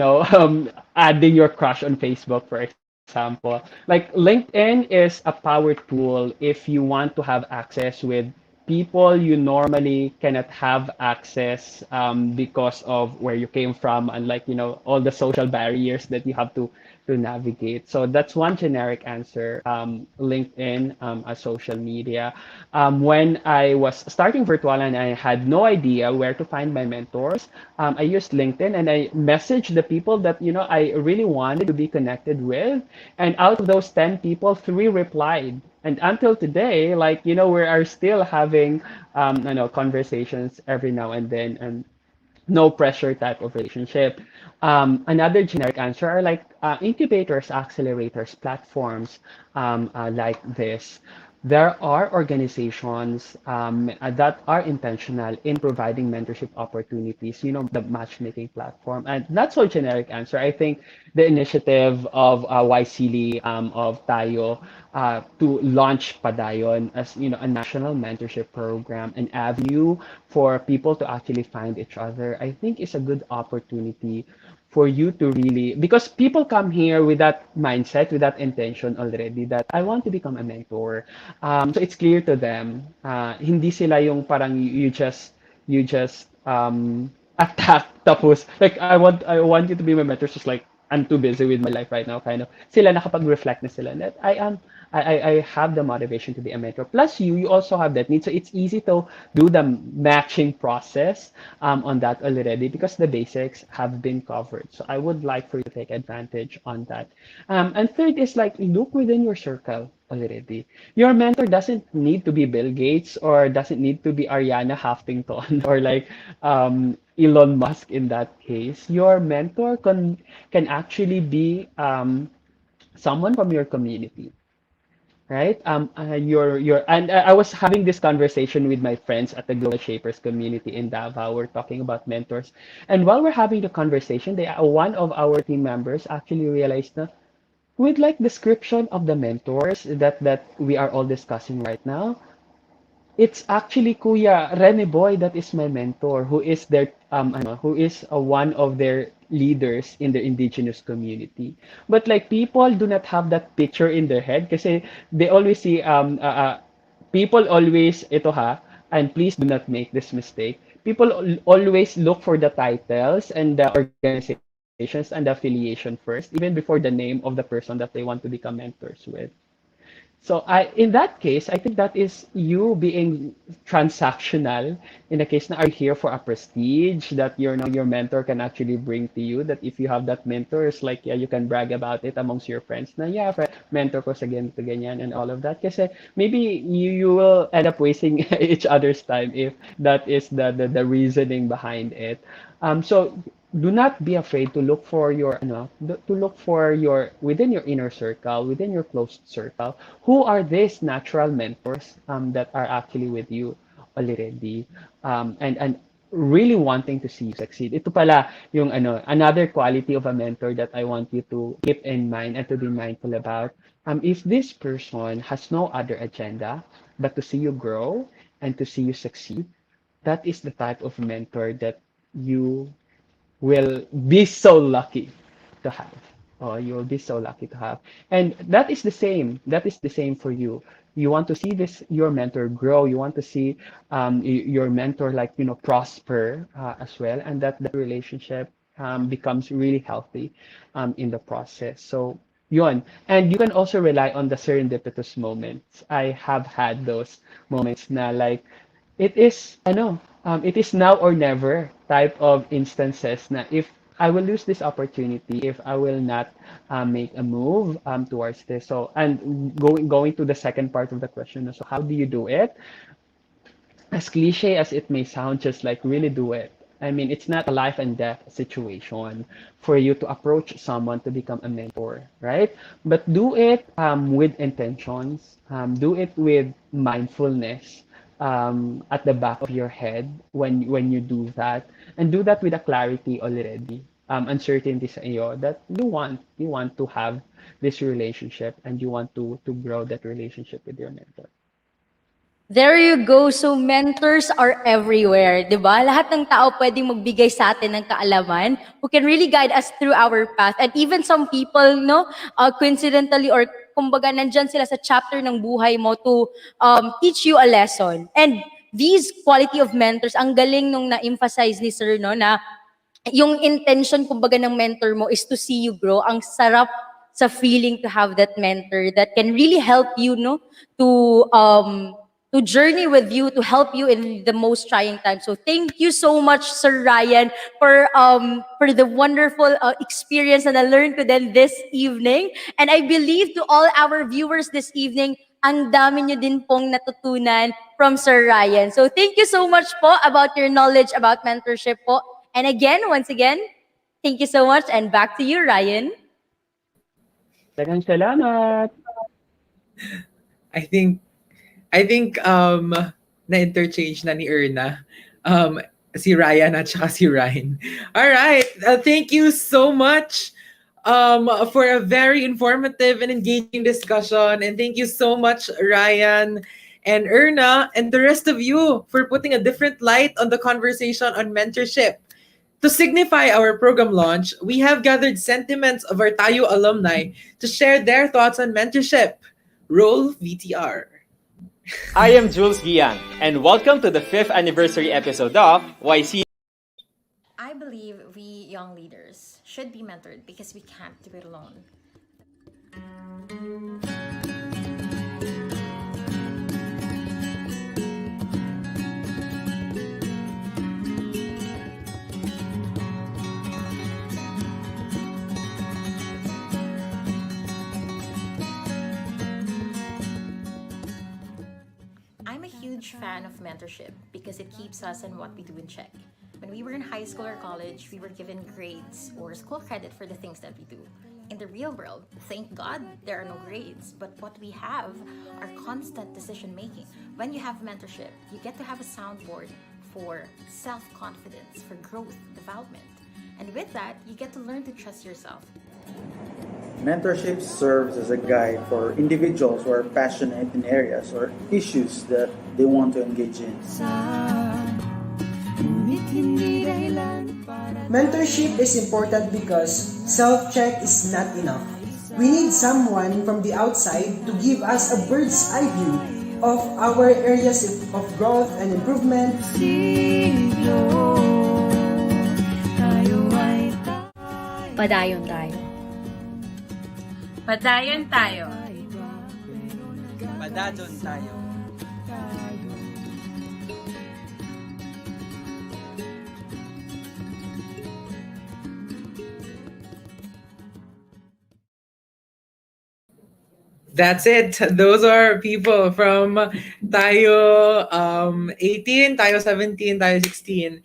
F: adding your crush on Facebook, for example. Like LinkedIn is a power tool if you want to have access with people you normally cannot have access because of where you came from and like all the social barriers that you have to navigate. So that's one generic answer. LinkedIn as social media. When I was starting Virtualan, I had no idea where to find my mentors. I used LinkedIn and I messaged the people that I really wanted to be connected with, and out of those 10 people, 3 replied. And until today, like, we are still having, conversations every now and then, and no pressure type of relationship. Another generic answer are like incubators, accelerators, platforms like this. There are organizations that are intentional in providing mentorship opportunities, the matchmaking platform. And not so generic answer. I think the initiative of YSEALI, of Tayo, to launch Padayon as, a national mentorship program, an avenue for people to actually find each other, I think is a good opportunity for you to really, because people come here with that mindset, with that intention already that I want to become a mentor. So it's clear to them. Hindi sila yung parang you just attack tapos like I want you to be my mentor, just like I'm too busy with my life right now, kind of. Sila nakapag-reflect na sila that I have the motivation to be a mentor. Plus you also have that need. So it's easy to do the matching process on that already because the basics have been covered. So I would like for you to take advantage on that. And third is like look within your circle already. Your mentor doesn't need to be Bill Gates or doesn't need to be Ariana Huffington or like Elon Musk in that case. Your mentor can actually be someone from your community, right? And I was having this conversation with my friends at the Global Shapers community in Davao. We're talking about mentors, and while we're having the conversation, one of our team members actually realized that with like description of the mentors that we are all discussing right now, it's actually Kuya Rene Boy that is my mentor, who is their who is one of their leaders in the indigenous community. But like people do not have that picture in their head kasi they always see people always ito ha, and please do not make this mistake. People always look for the titles and the organizations and the affiliation first, even before the name of the person that they want to become mentors with. So in that case, I think that is you being transactional. In the case na are you here for a prestige that your mentor can actually bring to you. That if you have that mentor, it's like yeah, you can brag about it amongst your friends. Na yeah, mentor ko sa ganito ganyan and all of that. Kasi maybe you will end up wasting each other's time if that is the reasoning behind it. So do not be afraid to look for to look for your within your inner circle, within your close circle, who are these natural mentors that are actually with you already, and really wanting to see you succeed. Ito pala yung another quality of a mentor that I want you to keep in mind and to be mindful about. If this person has no other agenda but to see you grow and to see you succeed, that is the type of mentor that you will be so lucky to have. Oh, you will be so lucky to have. And that is the same. That is the same for you. You want to see this your mentor grow. You want to see your mentor like prosper as well, and that relationship becomes really healthy in the process. So yun. And you can also rely on the serendipitous moments. I have had those moments na like it is now or never type of instances na if I will lose this opportunity if I will not make a move towards this. So and going to the second part of the question, so how do you do it? As cliche as it may sound, just like really do it. I mean, it's not a life and death situation for you to approach someone to become a mentor, right? But do it with intentions, do it with mindfulness at the back of your head when you do that, and do that with a clarity already, uncertainty sa iyo that you want to have this relationship and you want to grow that relationship with your mentor.
A: There you go. So mentors are everywhere, 'di ba? Lahat ng tao pwedeng magbigay sa atin ng kaalaman who can really guide us through our path. And even some people, no, coincidentally or kumbaga nandyan sila sa chapter ng buhay mo to teach you a lesson. And these quality of mentors, ang galing nung na-emphasize ni Sir, no, na yung intention kumbaga ng mentor mo is to see you grow. Ang sarap sa feeling to have that mentor that can really help you, no, to journey with you, to help you in the most trying time. So thank you so much, Sir Ryan, for the wonderful experience that I learned to them this evening. And I believe to all our viewers this evening, ang dami nyo din pong natutunan from Sir Ryan. So thank you so much po about your knowledge about mentorship po. And again, once again, thank you so much and back to you, Ryan.
F: Daghang salamat.
B: I think na-interchange na ni Erna. Si Ryan at saka si Ryan. All right. Thank you so much for a very informative and engaging discussion. And thank you so much, Ryan and Erna, and the rest of you for putting a different light on the conversation on mentorship. To signify our program launch, we have gathered sentiments of our Tayo alumni to share their thoughts on mentorship. Roll VTR.
H: I am Jules Gian, and welcome to the 5th anniversary episode of YC.
I: I believe we young leaders should be mentored because we can't do it alone. I'm a huge fan of mentorship because it keeps us and what we do in check. When we were in high school or college, we were given grades or school credit for the things that we do. In the real world, thank God there are no grades, but what we have are constant decision making. When you have mentorship, you get to have a soundboard for self-confidence, for growth, development. And with that, you get to learn to trust yourself.
J: Mentorship serves as a guide for individuals who are passionate in areas or issues that they want to engage in.
K: Mentorship is important because self-check is not enough. We need someone from the outside to give us a bird's eye view of our areas of growth and improvement.
G: Padayon tayo.
D: Padayon tayo.
L: Padayon tayo.
B: That's it. Those are people from Tayo 18, Tayo 17, Tayo 16.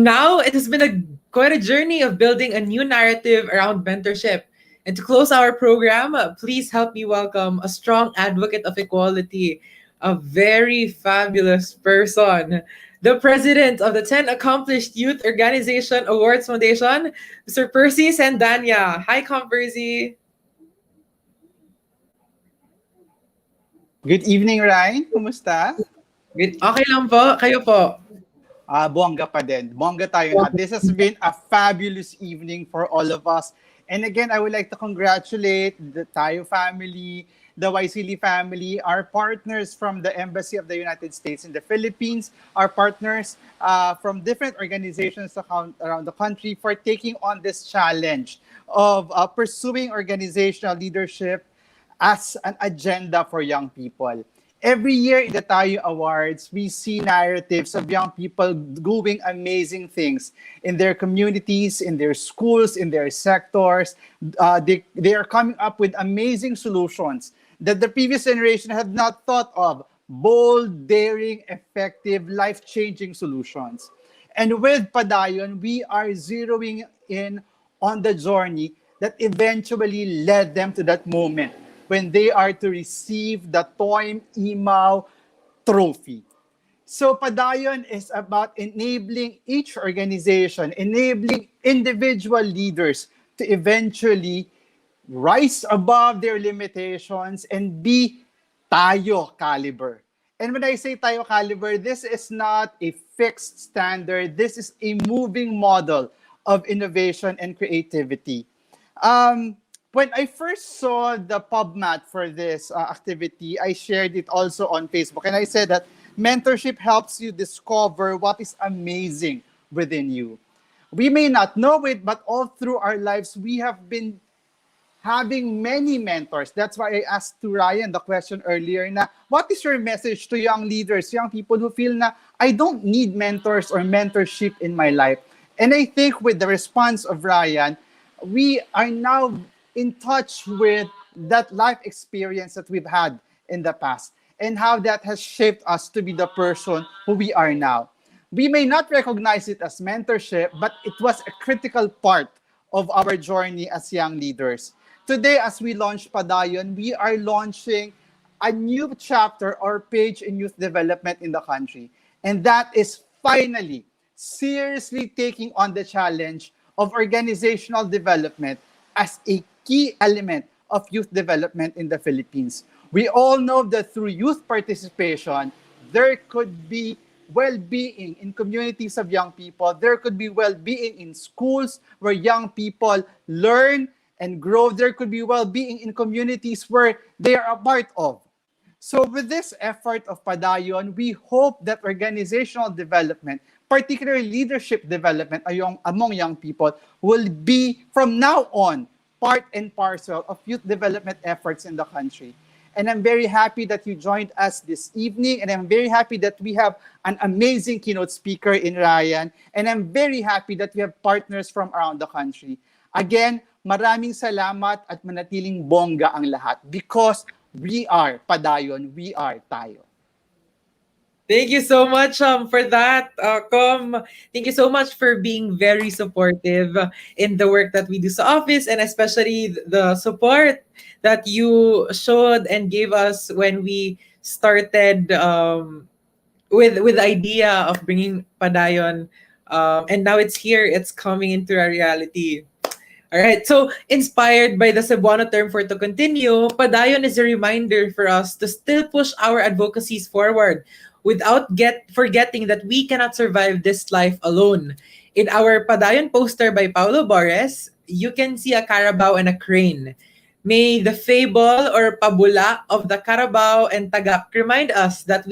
B: Now, it has been quite a journey of building a new narrative around mentorship. And to close our program, please help me welcome a strong advocate of equality, a very fabulous person, the president of the 10 Accomplished Youth Organization Awards Foundation, Mr. Percy Sandanya. Hi, Percy.
M: Good evening, Ryan. Kumusta?
B: Good. Okay lang po. Kayo po.
M: Bongga pa din. Bongga tayo na. This has been a fabulous evening for all of us. And again, I would like to congratulate the Tayo family, the YSEALI family, our partners from the Embassy of the United States in the Philippines, our partners from different organizations around the country for taking on this challenge of pursuing organizational leadership as an agenda for young people. Every year in the Tayo Awards, we see narratives of young people doing amazing things in their communities, in their schools, in their sectors. They are coming up with amazing solutions that the previous generation had not thought of. Bold, daring, effective, life-changing solutions. And with Padayon, we are zeroing in on the journey that eventually led them to that moment when they are to receive the Toym Imaw trophy. So Padayon is about enabling each organization, enabling individual leaders to eventually rise above their limitations and be Tayo caliber. And when I say Tayo caliber, this is not a fixed standard. This is a moving model of innovation and creativity. When I first saw the PubMat for this activity, I shared it also on Facebook. And I said that mentorship helps you discover what is amazing within you. We may not know it, but all through our lives, we have been having many mentors. That's why I asked to Ryan the question earlier na, what is your message to young leaders, young people who feel na, I don't need mentors or mentorship in my life? And I think with the response of Ryan, we are now in touch with that life experience that we've had in the past and how that has shaped us to be the person who we are now. We may not recognize it as mentorship, but it was a critical part of our journey as young leaders. Today, as we launch Padayon, we are launching a new chapter or page in youth development in the country. And that is finally seriously taking on the challenge of organizational development as a key element of youth development in the Philippines. We all know that through youth participation, there could be well-being in communities of young people. There could be well-being in schools where young people learn and grow. There could be well-being in communities where they are a part of. So with this effort of Padayon, we hope that organizational development, particularly leadership development among young people, will be from now on part and parcel of youth development efforts in the country. And I'm very happy that you joined us this evening, and I'm very happy that we have an amazing keynote speaker in Ryan, and I'm very happy that we have partners from around the country. Again, maraming salamat at manatiling bongga ang lahat because we are Padayon, we are tayo.
B: Thank you so much for that, Com. Thank you so much for being very supportive in the work that we do sa office, and especially the support that you showed and gave us when we started with the idea of bringing Padayon. And now it's here, it's coming into a reality. All right, so inspired by the Cebuano term for to continue, Padayon is a reminder for us to still push our advocacies forward without forgetting that we cannot survive this life alone. In our Padayon poster by Paulo Borges, you can see a carabao and a crane. May the fable or pabula of the carabao and tagak remind us that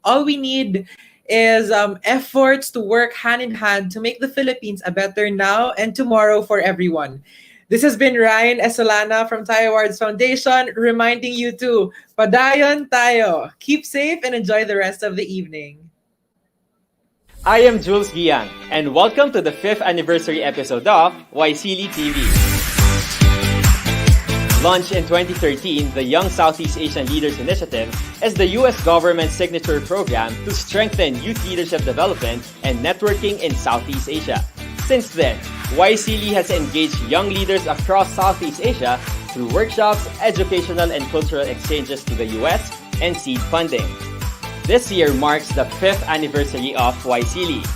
B: all we need is efforts to work hand in hand to make the Philippines a better now and tomorrow for everyone. This has been Ryan Gersava from Tayo Awards Foundation, reminding you to Padayon tayo. Keep safe and enjoy the rest of the evening.
H: I am Jules Gian, and welcome to the 5th anniversary episode of YSEALI TV. Launched in 2013, the Young Southeast Asian Leaders Initiative is the U.S. government's signature program to strengthen youth leadership development and networking in Southeast Asia. Since then, YSEALI has engaged young leaders across Southeast Asia through workshops, educational and cultural exchanges to the U.S., and seed funding. This year marks the 5th anniversary of YSEALI.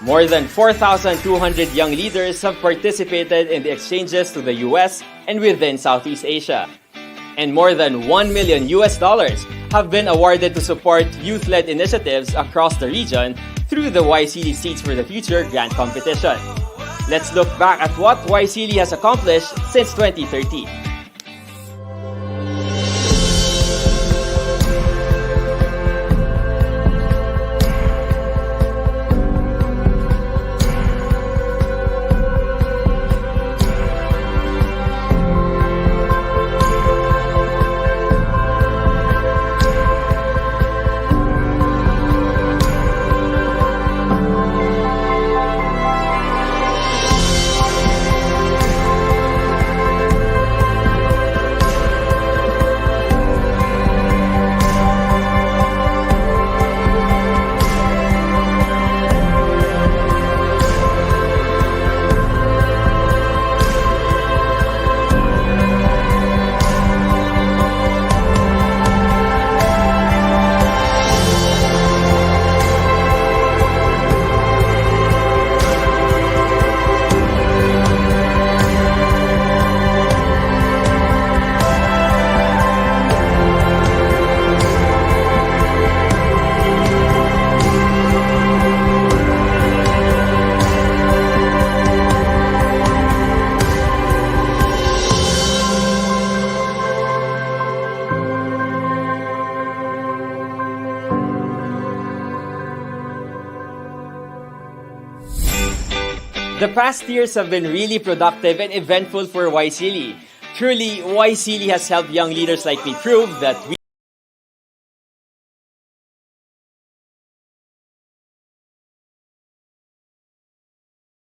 H: More than 4,200 young leaders have participated in the exchanges to the US and within Southeast Asia. And more than $1 million have been awarded to support youth-led initiatives across the region through the YSEALI Seeds for the Future grant competition. Let's look back at what YSEALI has accomplished since 2013. The past years have been really productive and eventful for YSEALI. Truly, YSEALI has helped young leaders like me prove that we